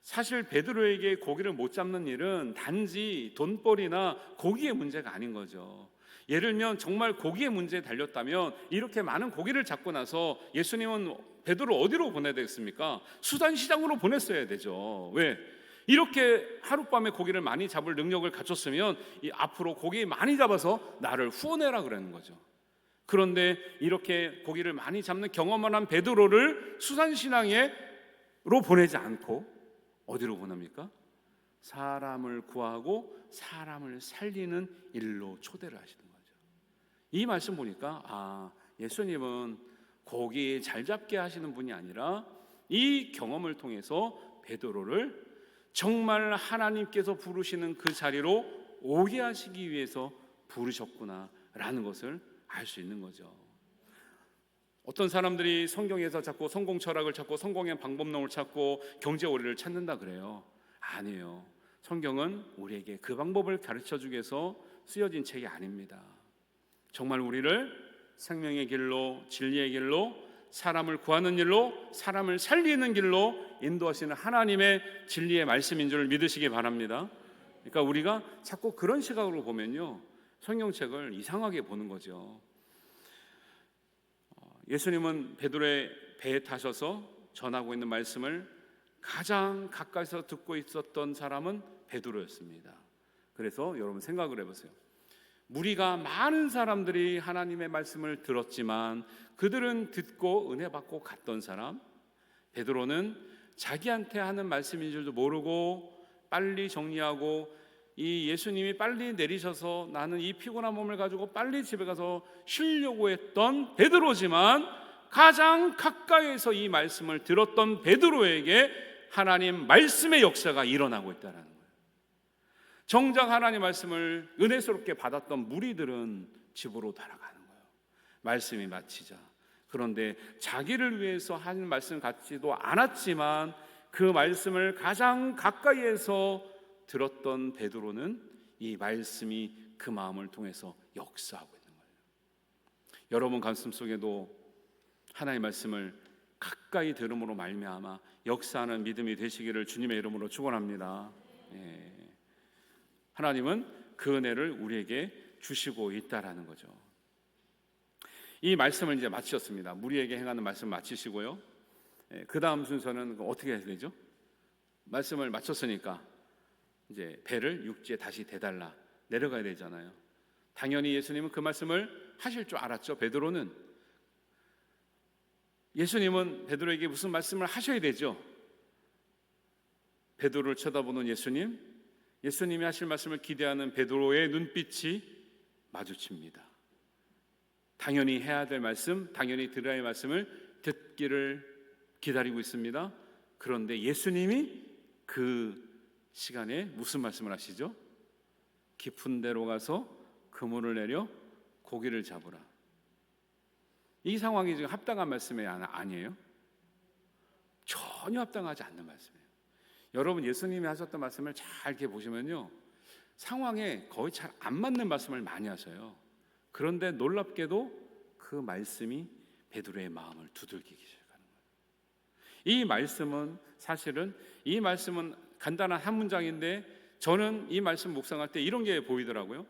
사실 베드로에게 고기를 못 잡는 일은 단지 돈벌이나 고기의 문제가 아닌 거죠. 예를 들면 정말 고기의 문제에 달렸다면 이렇게 많은 고기를 잡고 나서 예수님은 베드로 어디로 보내야 되겠습니까? 수산시장으로 보냈어야 되죠. 왜? 이렇게 하룻밤에 고기를 많이 잡을 능력을 갖췄으면 앞으로 고기 많이 잡아서 나를 후원해라 그러는 거죠. 그런데 이렇게 고기를 많이 잡는 경험을 한 베드로를 수산시장으로 보내지 않고 어디로 보냅니까? 사람을 구하고 사람을 살리는 일로 초대를 하시는 거죠. 이 말씀 보니까 예수님은 고기 잘 잡게 하시는 분이 아니라 이 경험을 통해서 베드로를 정말 하나님께서 부르시는 그 자리로 오게 하시기 위해서 부르셨구나라는 것을 알 수 있는 거죠. 어떤 사람들이 성경에서 자꾸 성공 철학을 찾고 성공의 방법론을 찾고 경제 오리를 찾는다 그래요. 아니에요. 성경은 우리에게 그 방법을 가르쳐 주기 위해서 쓰여진 책이 아닙니다. 정말 우리를 생명의 길로, 진리의 길로, 사람을 구하는 길로, 사람을 살리는 길로 인도하시는 하나님의 진리의 말씀인 줄 믿으시기 바랍니다. 그러니까 우리가 자꾸 그런 시각으로 보면요, 성경책을 이상하게 보는 거죠. 예수님은 베드로의 배에 타셔서 전하고 있는 말씀을 가장 가까이서 듣고 있었던 사람은 베드로였습니다. 그래서 여러분 생각을 해보세요. 무리가 많은 사람들이 하나님의 말씀을 들었지만 그들은 듣고 은혜 받고 갔던 사람, 베드로는 자기한테 하는 말씀인 줄도 모르고 빨리 정리하고 이 예수님이 빨리 내리셔서 나는 이 피곤한 몸을 가지고 빨리 집에 가서 쉬려고 했던 베드로지만 가장 가까이에서 이 말씀을 들었던 베드로에게 하나님 말씀의 역사가 일어나고 있다는 거예요. 정작 하나님 말씀을 은혜스럽게 받았던 무리들은 집으로 돌아가는 거예요. 말씀이 마치자. 그런데 자기를 위해서 하는 말씀 같지도 않았지만 그 말씀을 가장 가까이에서 들었던 베드로는 이 말씀이 그 마음을 통해서 역사하고 있는 거예요. 여러분 가슴 속에도 하나님의 말씀을 가까이 들음으로 말미암아 역사하는 믿음이 되시기를 주님의 이름으로 축원합니다. 하나님은 그 은혜를 우리에게 주시고 있다라는 거죠. 이 말씀을 이제 마치셨습니다. 무리에게 행하는 말씀 마치시고요. 그 다음 순서는 어떻게 해야 되죠? 말씀을 마쳤으니까 이제 배를 육지에 다시 대달라, 내려가야 되잖아요. 당연히 예수님은 그 말씀을 하실 줄 알았죠. 베드로는, 예수님은 베드로에게 무슨 말씀을 하셔야 되죠. 베드로를 쳐다보는 예수님이 하실 말씀을 기대하는 베드로의 눈빛이 마주칩니다. 당연히 해야 될 말씀, 당연히 들어야 할 말씀을 듣기를 기다리고 있습니다. 그런데 예수님이 그 시간에 무슨 말씀을 하시죠? 깊은 데로 가서 그물을 내려 고기를 잡으라. 이 상황이 지금 합당한 말씀이 아니에요? 전혀 합당하지 않는 말씀이에요. 여러분 예수님이 하셨던 말씀을 잘 이렇게 보시면요, 상황에 거의 잘 안 맞는 말씀을 많이 하셔요. 그런데 놀랍게도 그 말씀이 베드로의 마음을 두들기기 시작하는 거예요. 이 말씀은 사실은 이 말씀은 간단한 한 문장인데 저는 이 말씀 묵상할 때 이런 게 보이더라고요.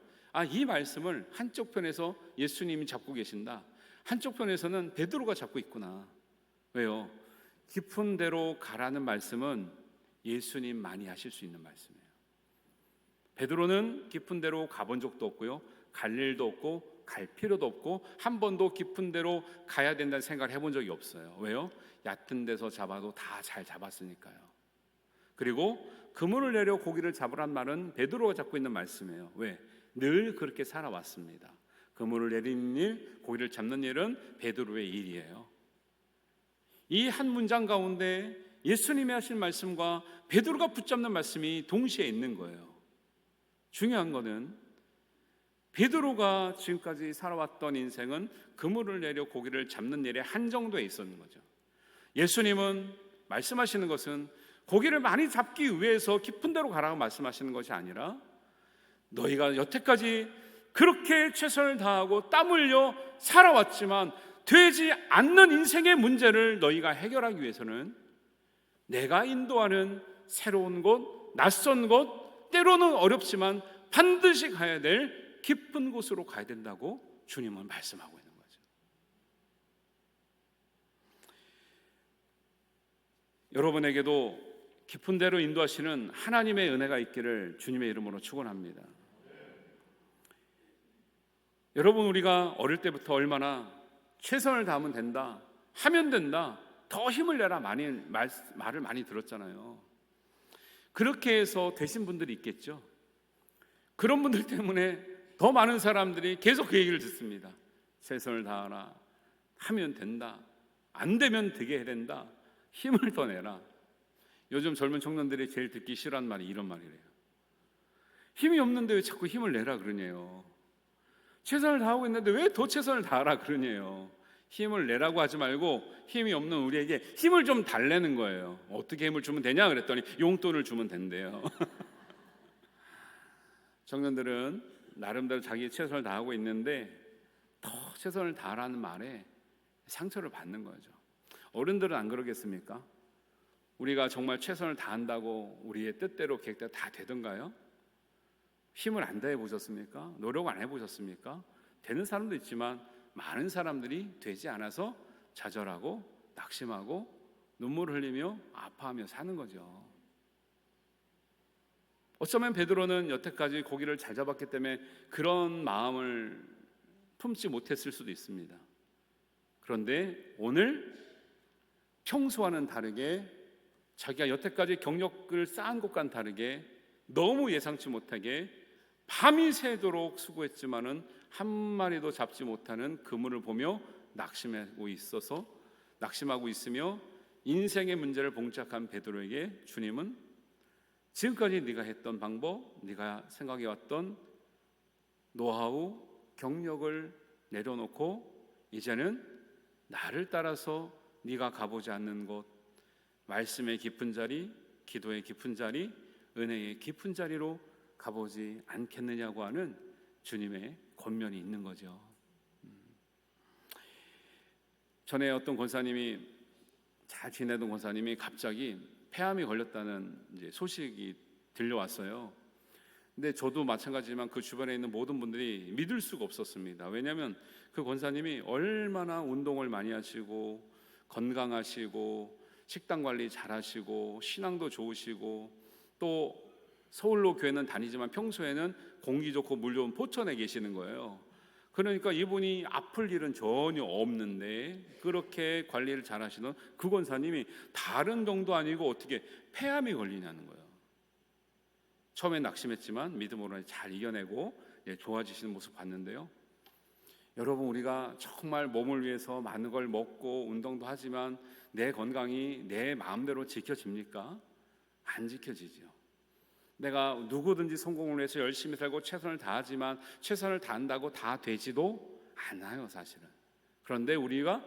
이 말씀을 한쪽 편에서 예수님이 잡고 계신다, 한쪽 편에서는 베드로가 잡고 있구나. 왜요? 깊은 데로 가라는 말씀은 예수님만이 하실 수 있는 말씀이에요. 베드로는 깊은 데로 가본 적도 없고요, 갈 일도 없고 갈 필요도 없고 한 번도 깊은 데로 가야 된다는 생각을 해본 적이 없어요. 왜요? 얕은 데서 잡아도 다 잘 잡았으니까요. 그리고 그물을 내려 고기를 잡으란 말은 베드로가 잡고 있는 말씀이에요. 왜? 늘 그렇게 살아왔습니다. 그물을 내리는 일, 고기를 잡는 일은 베드로의 일이에요. 이 한 문장 가운데 예수님이 하신 말씀과 베드로가 붙잡는 말씀이 동시에 있는 거예요. 중요한 거는 베드로가 지금까지 살아왔던 인생은 그물을 내려 고기를 잡는 일에 한정돼 있었는 거죠. 예수님은 말씀하시는 것은 고기를 많이 잡기 위해서 깊은 데로 가라고 말씀하시는 것이 아니라 너희가 여태까지 그렇게 최선을 다하고 땀 흘려 살아왔지만 되지 않는 인생의 문제를 너희가 해결하기 위해서는 내가 인도하는 새로운 곳, 낯선 곳, 때로는 어렵지만 반드시 가야 될 깊은 곳으로 가야 된다고 주님은 말씀하고 있는 거죠. 여러분에게도 깊은 데로 인도하시는 하나님의 은혜가 있기를 주님의 이름으로 축원합니다. 여러분, 우리가 어릴 때부터 얼마나 최선을 다하면 된다, 하면 된다, 더 힘을 내라 말을 많이 들었잖아요. 그렇게 해서 되신 분들이 있겠죠. 그런 분들 때문에 더 많은 사람들이 계속 그 얘기를 듣습니다. 최선을 다하라, 하면 된다, 안 되면 되게 해야 된다, 힘을 더 내라. 요즘 젊은 청년들이 제일 듣기 싫어하는 말이 이런 말이래요. 힘이 없는데 왜 자꾸 힘을 내라 그러냐요. 최선을 다하고 있는데 왜 더 최선을 다하라 그러냐요. 힘을 내라고 하지 말고 힘이 없는 우리에게 힘을 좀 달래는 거예요. 어떻게 힘을 주면 되냐 그랬더니 용돈을 주면 된대요. 청년들은 나름대로 자기 최선을 다하고 있는데 최선을 다하라는 말에 상처를 받는 거죠. 어른들은 안 그러겠습니까? 우리가 정말 최선을 다한다고 우리의 뜻대로 계획대로 다 되던가요? 힘을 안 다해 보셨습니까? 노력 안 해보셨습니까? 되는 사람도 있지만 많은 사람들이 되지 않아서 좌절하고 낙심하고 눈물을 흘리며 아파하며 사는 거죠. 어쩌면 베드로는 여태까지 고기를 잘 잡았기 때문에 그런 마음을 품지 못했을 수도 있습니다. 그런데 오늘 평소와는 다르게 자기가 여태까지 경력을 쌓은 것과는 다르게 너무 예상치 못하게 밤이 새도록 수고했지만은 한 마리도 잡지 못하는 그물을 보며 낙심하고 있으며 인생의 문제를 봉착한 베드로에게 주님은 지금까지 네가 했던 방법, 네가 생각해왔던 노하우, 경력을 내려놓고 이제는 나를 따라서 네가 가보지 않는 곳, 말씀의 깊은 자리, 기도의 깊은 자리, 은혜의 깊은 자리로 가보지 않겠느냐고 하는 주님의 권면이 있는 거죠. 전에 어떤 권사님이, 잘 지내던 권사님이 갑자기 폐암이 걸렸다는 이제 소식이 들려왔어요. 근데 저도 마찬가지지만 그 주변에 있는 모든 분들이 믿을 수가 없었습니다. 왜냐하면 그 권사님이 얼마나 운동을 많이 하시고 건강하시고 식단 관리 잘하시고 신앙도 좋으시고 또 서울로 교회는 다니지만 평소에는 공기 좋고 물 좋은 포천에 계시는 거예요. 그러니까 이분이 아플 일은 전혀 없는데 그렇게 관리를 잘 하시던 그 권사님이 다른 병도 아니고 어떻게 폐암이 걸리냐는 거예요. 처음엔 낙심했지만 믿음으로 잘 이겨내고 좋아지시는 모습 봤는데요. 여러분, 우리가 정말 몸을 위해서 많은 걸 먹고 운동도 하지만 내 건강이 내 마음대로 지켜집니까? 안 지켜지죠. 내가 누구든지 성공을 위해서 열심히 살고 최선을 다하지만 최선을 다한다고 다 되지도 않아요, 사실은. 그런데 우리가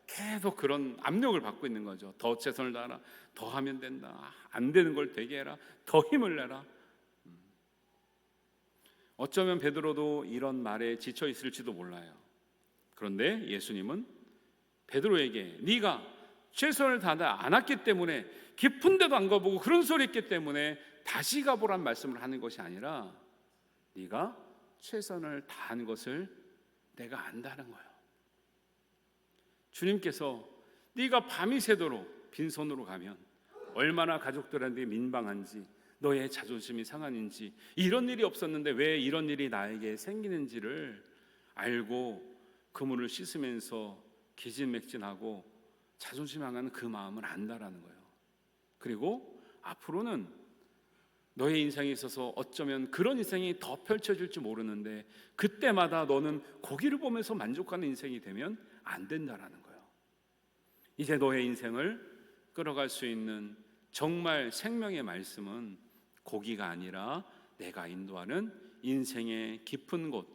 계속 그런 압력을 받고 있는 거죠. 더 최선을 다하라, 더 하면 된다, 안 되는 걸 되게 해라, 더 힘을 내라. 어쩌면 베드로도 이런 말에 지쳐 있을지도 몰라요. 그런데 예수님은 베드로에게 네가 최선을 다하지 않았기 때문에, 깊은 데도 안 가보고 그런 소리 했기 때문에 다시 가보란 말씀을 하는 것이 아니라 네가 최선을 다한 것을 내가 안다는 거예요. 주님께서 네가 밤이 새도록 빈손으로 가면 얼마나 가족들한테 민방한지, 너의 자존심이 상하는지, 이런 일이 없었는데 왜 이런 일이 나에게 생기는지를 알고 그물을 씻으면서 기진맥진하고 자존심 상하는 그 마음을 안다라는 거예요. 그리고 앞으로는 너의 인생에 있어서 어쩌면 그런 인생이 더 펼쳐질지 모르는데 그때마다 너는 고기를 보면서 만족하는 인생이 되면 안 된다라는 거예요. 이제 너의 인생을 끌어갈 수 있는 정말 생명의 말씀은 고기가 아니라 내가 인도하는 인생의 깊은 곳,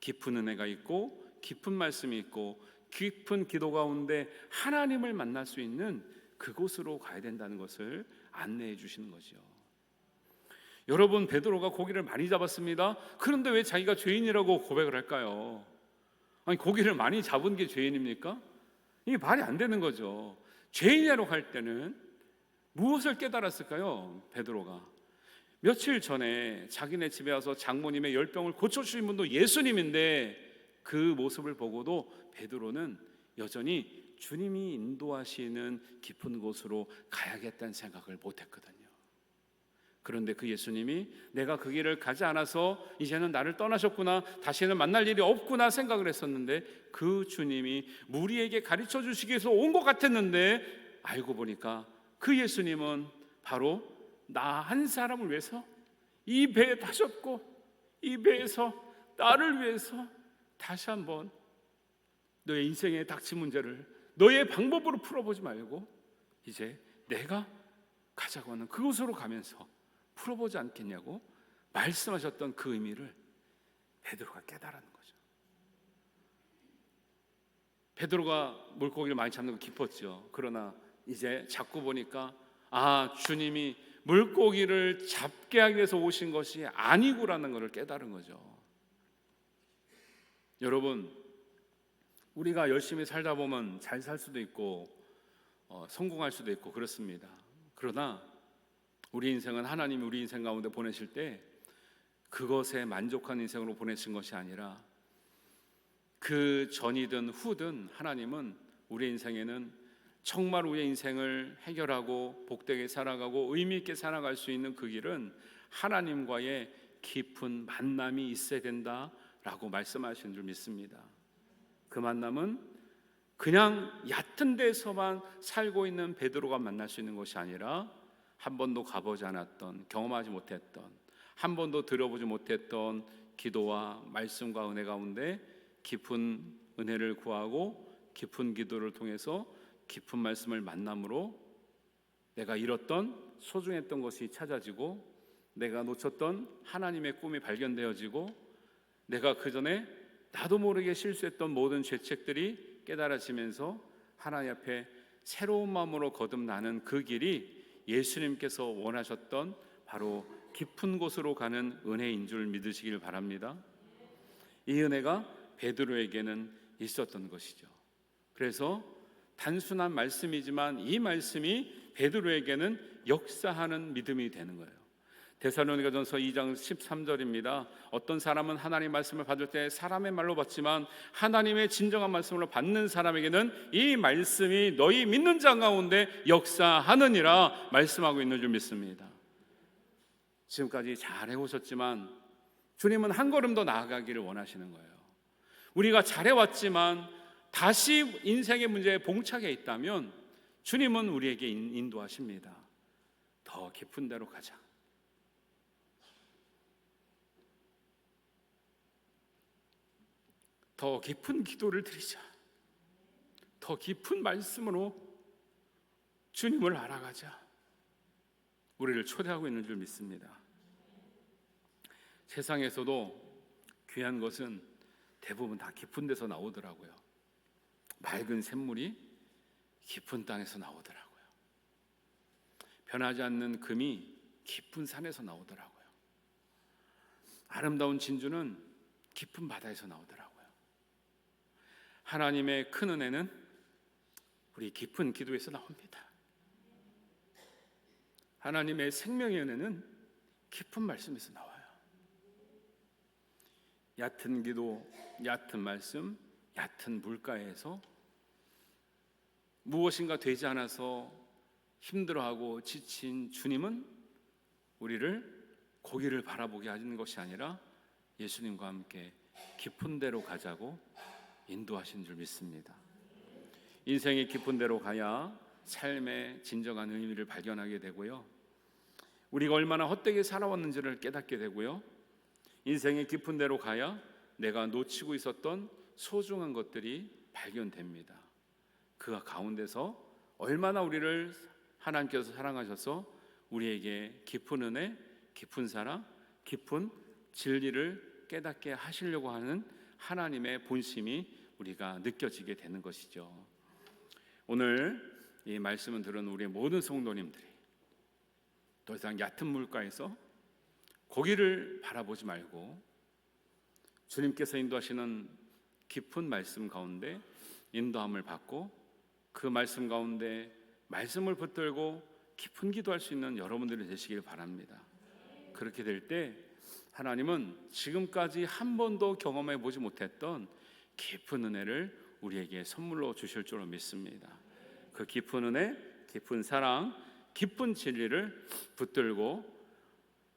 깊은 은혜가 있고 깊은 말씀이 있고 깊은 기도 가운데 하나님을 만날 수 있는 그곳으로 가야 된다는 것을 안내해 주시는 거죠. 여러분, 베드로가 고기를 많이 잡았습니다. 그런데 왜 자기가 죄인이라고 고백을 할까요? 아니, 고기를 많이 잡은 게 죄인입니까? 이게 말이 안 되는 거죠. 죄인이라고 할 때는 무엇을 깨달았을까요? 베드로가 며칠 전에 자기네 집에 와서 장모님의 열병을 고쳐주신 분도 예수님인데 그 모습을 보고도 베드로는 여전히 주님이 인도하시는 깊은 곳으로 가야겠다는 생각을 못했거든요. 그런데 그 예수님이 내가 그 길을 가지 않아서 이제는 나를 떠나셨구나, 다시는 만날 일이 없구나 생각을 했었는데 그 주님이 무리에게 가르쳐 주시기 위해서 온 것 같았는데 알고 보니까 그 예수님은 바로 나 한 사람을 위해서 이 배에 타셨고 이 배에서 나를 위해서 다시 한번 너의 인생에 닥친 문제를 너의 방법으로 풀어보지 말고 이제 내가 가자고 하는 그곳으로 가면서 풀어보지 않겠냐고 말씀하셨던 그 의미를 베드로가 깨달은 거죠. 베드로가 물고기를 많이 잡는 거 기뻤죠. 그러나 이제 잡고 보니까 주님이 물고기를 잡게 하기 위해서 오신 것이 아니구라는 것을 깨달은 거죠. 여러분, 우리가 열심히 살다 보면 잘 살 수도 있고 성공할 수도 있고 그렇습니다. 그러나 우리 인생은 하나님이 우리 인생 가운데 보내실 때 그것에 만족한 인생으로 보내신 것이 아니라 그 전이든 후든 하나님은 우리 인생에는 정말 우리의 인생을 해결하고 복되게 살아가고 의미 있게 살아갈 수 있는 그 길은 하나님과의 깊은 만남이 있어야 된다라고 말씀하신 줄 믿습니다. 그 만남은 그냥 얕은 데서만 살고 있는 베드로가 만날 수 있는 것이 아니라 한 번도 가보지 않았던, 경험하지 못했던, 한 번도 들어보지 못했던 기도와 말씀과 은혜 가운데 깊은 은혜를 구하고 깊은 기도를 통해서 깊은 말씀을 만남으로 내가 잃었던 소중했던 것이 찾아지고 내가 놓쳤던 하나님의 꿈이 발견되어지고 내가 그전에 나도 모르게 실수했던 모든 죄책들이 깨달아지면서 하나님 앞에 새로운 마음으로 거듭나는 그 길이 예수님께서 원하셨던 바로 깊은 곳으로 가는 은혜인 줄 믿으시길 바랍니다. 이 은혜가 베드로에게는 있었던 것이죠. 그래서 단순한 말씀이지만 이 말씀이 베드로에게는 역사하는 믿음이 되는 거예요. 데살로니가전서 2장 13절입니다. 어떤 사람은 하나님의 말씀을 받을 때 사람의 말로 받지만 하나님의 진정한 말씀으로 받는 사람에게는 이 말씀이 너희 믿는 자 가운데 역사하느니라 말씀하고 있는 줄 믿습니다. 지금까지 잘 해오셨지만 주님은 한 걸음 더 나아가기를 원하시는 거예요. 우리가 잘해왔지만 다시 인생의 문제에 봉착해 있다면 주님은 우리에게 인도하십니다. 더 깊은 데로 가자. 더 깊은 기도를 드리자. 더 깊은 말씀으로 주님을 알아가자. 우리를 초대하고 있는 줄 믿습니다. 세상에서도 귀한 것은 대부분 다 깊은 데서 나오더라고요. 맑은 샘물이 깊은 땅에서 나오더라고요. 변하지 않는 금이 깊은 산에서 나오더라고요. 아름다운 진주는 깊은 바다에서 나오더라고요. 하나님의 큰 은혜는 우리 깊은 기도에서 나옵니다. 하나님의 생명의 은혜는 깊은 말씀에서 나와요. 얕은 기도, 얕은 말씀, 얕은 물가에서 무엇인가 되지 않아서 힘들어하고 지친 주님은 우리를 거기를 바라보게 하는 것이 아니라 예수님과 함께 깊은 데로 가자고 인도하신 줄 믿습니다. 인생의 깊은 데로 가야 삶의 진정한 의미를 발견하게 되고요. 우리가 얼마나 헛되게 살아왔는지를 깨닫게 되고요. 인생의 깊은 데로 가야 내가 놓치고 있었던 소중한 것들이 발견됩니다. 그 가운데서 얼마나 우리를 하나님께서 사랑하셔서 우리에게 깊은 은혜, 깊은 사랑, 깊은 진리를 깨닫게 하시려고 하는 하나님의 본심이 우리가 느껴지게 되는 것이죠. 오늘 이 말씀을 들은 우리 모든 성도님들이 더 이상 얕은 물가에서 고기를 바라보지 말고 주님께서 인도하시는 깊은 말씀 가운데 인도함을 받고 그 말씀 가운데 말씀을 붙들고 깊은 기도할 수 있는 여러분들이 되시길 바랍니다. 그렇게 될 때 하나님은 지금까지 한 번도 경험해 보지 못했던 깊은 은혜를 우리에게 선물로 주실 줄로 믿습니다. 그 깊은 은혜, 깊은 사랑, 깊은 진리를 붙들고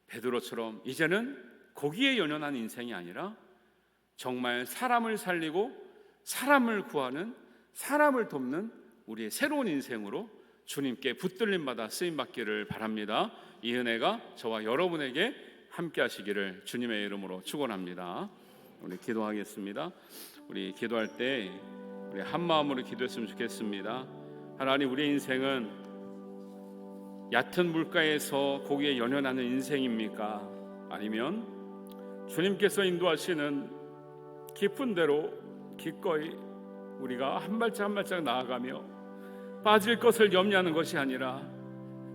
베드로처럼 이제는 거기에 연연한 인생이 아니라 정말 사람을 살리고 사람을 구하는, 사람을 돕는 우리의 새로운 인생으로 주님께 붙들림 받아 쓰임 받기를 바랍니다. 이 은혜가 저와 여러분에게 함께 하시기를 주님의 이름으로 축원합니다. 우리 기도하겠습니다. 우리 기도할 때 우리 한 마음으로 기도했으면 좋겠습니다. 하나님, 우리 인생은 얕은 물가에서 거기에 연연하는 인생입니까? 아니면 주님께서 인도하시는 깊은 데로 기꺼이 우리가 한 발짝 한 발짝 나아가며 빠질 것을 염려하는 것이 아니라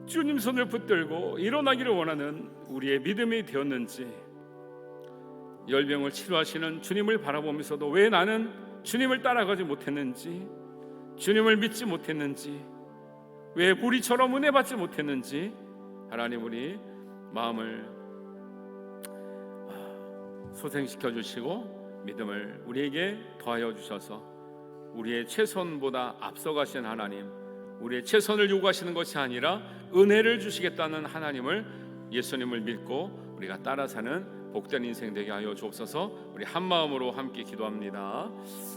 주님 손을 붙들고 일어나기를 원하는 우리의 믿음이 되었는지, 열병을 치료하시는 주님을 바라보면서도 왜 나는 주님을 따라가지 못했는지, 주님을 믿지 못했는지, 왜 우리처럼 은혜 받지 못했는지 하나님 우리 마음을 소생시켜 주시고 믿음을 우리에게 더하여 주셔서 우리의 최선보다 앞서가신 하나님, 우리의 최선을 요구하시는 것이 아니라 은혜를 주시겠다는 하나님을, 예수님을 믿고 우리가 따라 사는 복된 인생 되게 하여 주옵소서. 우리 한 마음으로 함께 기도합니다.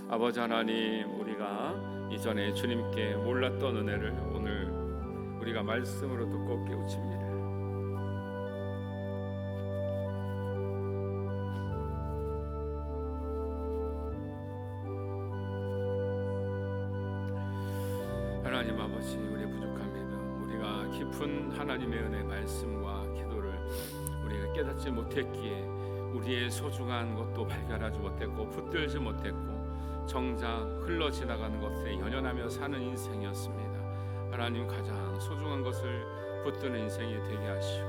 아버지 하나님, 우리가 이전에 주님께 몰랐던 은혜를 오늘 우리가 말씀으로 듣고 깨우칩니다. 하나님 아버지, 우리의 부족한 믿음, 우리가 깊은 하나님의 은혜 말씀과 기도를 우리가 깨닫지 못했기에 우리의 소중한 것도 발견하지 못했고 붙들지 못했고 정작 흘러 지나가는 것에 연연하며 사는 인생이었습니다. 하나님, 가장 소중한 것을 붙드는 인생이 되게 하시고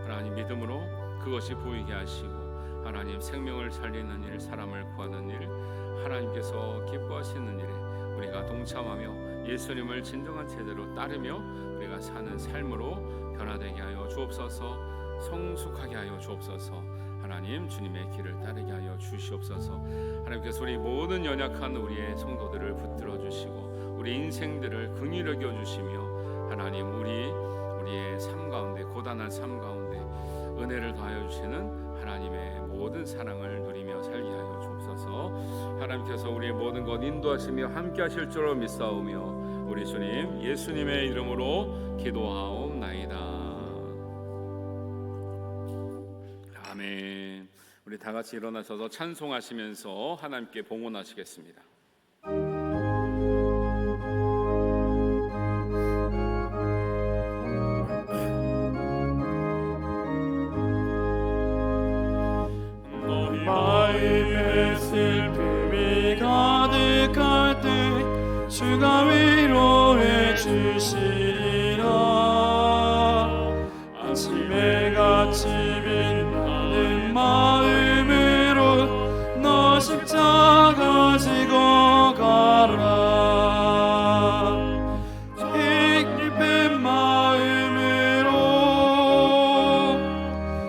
하나님 믿음으로 그것이 보이게 하시고 하나님 생명을 살리는 일, 사람을 구하는 일, 하나님께서 기뻐하시는 일에 우리가 동참하며 예수님을 진정한 제대로 따르며 우리가 사는 삶으로 변화되게 하여 주옵소서. 성숙하게 하여 주옵소서. 하나님, 주님의 길을 따르게 하여 주시옵소서. 하나님께서 우리 모든 연약한 우리의 성도들을 붙들어 주시고 우리 인생들을 긍휼히 여겨 주시며 하나님 우리의 삶 가운데, 고단한 삶 가운데 은혜를 더하여 주시는 하나님의 모든 사랑을 누리며 살게 하여 주옵소서. 하나님께서 우리의 모든 것 인도하시며 함께 하실 줄로 믿사오며 우리 주님 예수님의 이름으로 기도하옵나이다. 아멘. 우리 다 같이 일어나셔서 찬송하시면서 하나님께 봉헌하시겠습니다. 너희 마음에 슬픔이 가득할 때 주가 위로해 주시리라. 아침에 같이 빛나는 마음으로 너 십자가 지고 가라. 기쁜 마음으로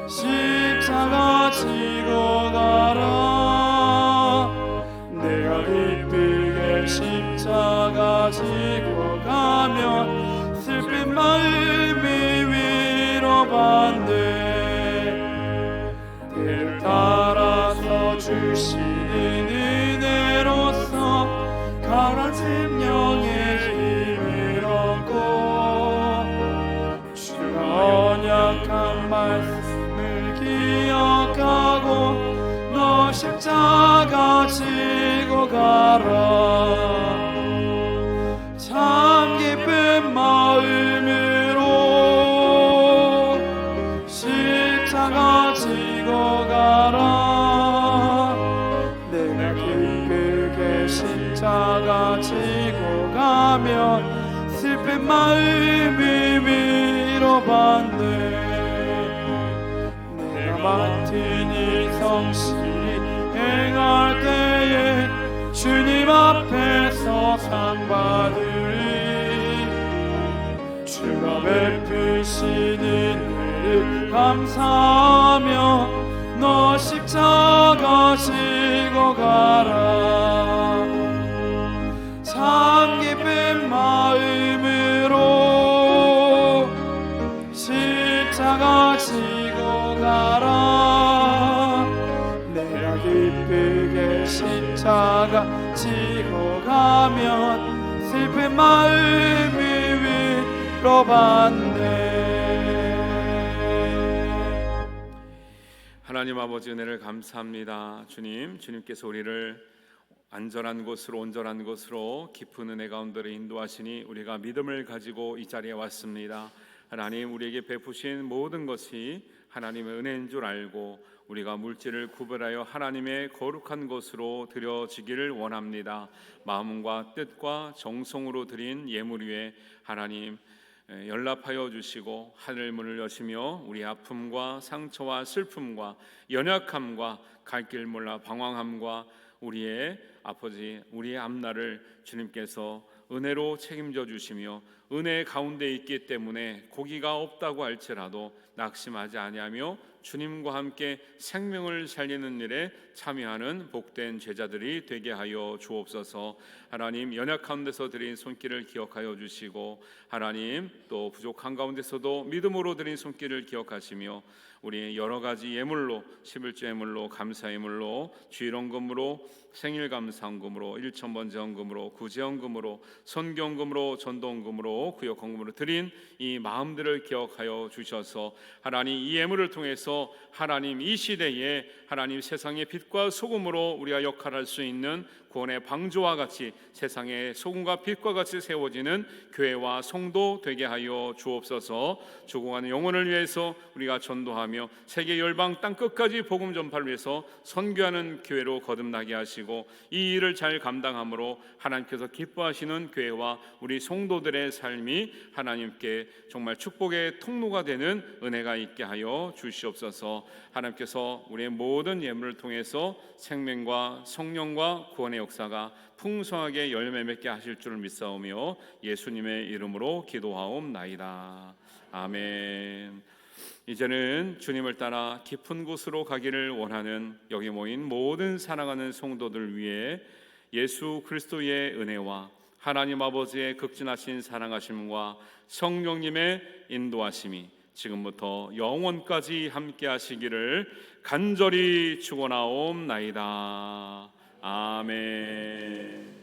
십자가 지고 가라. 내가 기쁘게 십자가 지고 가면 슬픈 마음이 위로받네. 때를 따라서 주시는 은혜로서 가라진 영의 힘을 얻고 주가 언약한 말씀을 기억하고 너 십자가 지고 가라. 참 기쁜 마음으로 십자가 지고 가라. 내가 기쁘게 십자가 지고 가면 슬픈 마음이 위로받네. 내가 맡은 이 성실히 행할 때에 주님 앞에서 상 받으리. 주가 베푸시는 은혜를 감사하며 너 십자가 지고 가라. 참 기쁜 마음으로 십자가 지고 가라. 내가 기쁘게 십자가 지고 가면 슬픈 마음이 위로받네. 하나님 아버지, 은혜를 감사합니다. 주님께서 우리를 안전한 곳으로, 온전한 곳으로 깊은 은혜 가운데로 인도하시니 우리가 믿음을 가지고 이 자리에 왔습니다. 하나님, 우리에게 베푸신 모든 것이 하나님의 은혜인 줄 알고 우리가 물질을 구별하여 하나님의 거룩한 곳으로 드려지기를 원합니다. 마음과 뜻과 정성으로 드린 예물 위에 하나님 연락하여 주시고 하늘 문을 여시며 우리 아픔과 상처와 슬픔과 연약함과 갈 길 몰라 방황함과 우리의 아버지, 우리의 앞날을 주님께서 은혜로 책임져 주시며 은혜 가운데 있기 때문에 고기가 없다고 할지라도 낙심하지 아니하며 주님과 함께 생명을 살리는 일에 참여하는 복된 제자들이 되게 하여 주옵소서. 하나님, 연약한 데서 드린 손길을 기억하여 주시고 하나님 또 부족한 가운데서도 믿음으로 드린 손길을 기억하시며 우리 여러 가지 예물로, 11조 예물로, 감사 예물로, 주일헌금으로, 생일감사헌금으로, 일천번제헌금으로, 구제헌금으로, 선교헌금으로, 전도헌금으로, 구역헌금으로 드린 이 마음들을 기억하여 주셔서 하나님 이 예물을 통해서 하나님 이 시대에 하나님 세상의 빛과 소금으로 우리가 역할할 수 있는 구원의 방주와 같이 세상의 소금과 빛과 같이 세워지는 교회와 성도 되게 하여 주옵소서. 죽어가는 영혼을 위해서 우리가 전도하며 세계 열방 땅 끝까지 복음 전파를 위해서 선교하는 교회로 거듭나게 하시고 이 일을 잘 감당함으로 하나님께서 기뻐하시는 교회와 우리 성도들의 삶이 하나님께 정말 축복의 통로가 되는 은혜가 있게 하여 주시옵소서. 하나님께서 우리의 모든 예물을 통해서 생명과 성령과 구원의 역사가 풍성하게 열매 맺게 하실 줄을 믿사오며 예수님의 이름으로 기도하옵나이다. 아멘. 이제는 주님을 따라 깊은 곳으로 가기를 원하는 여기 모인 모든 사랑하는 성도들 위해 예수 그리스도의 은혜와 하나님 아버지의 극진하신 사랑하심과 성령님의 인도하심이 지금부터 영원까지 함께 하시기를 간절히 축원하옵나이다. 아멘.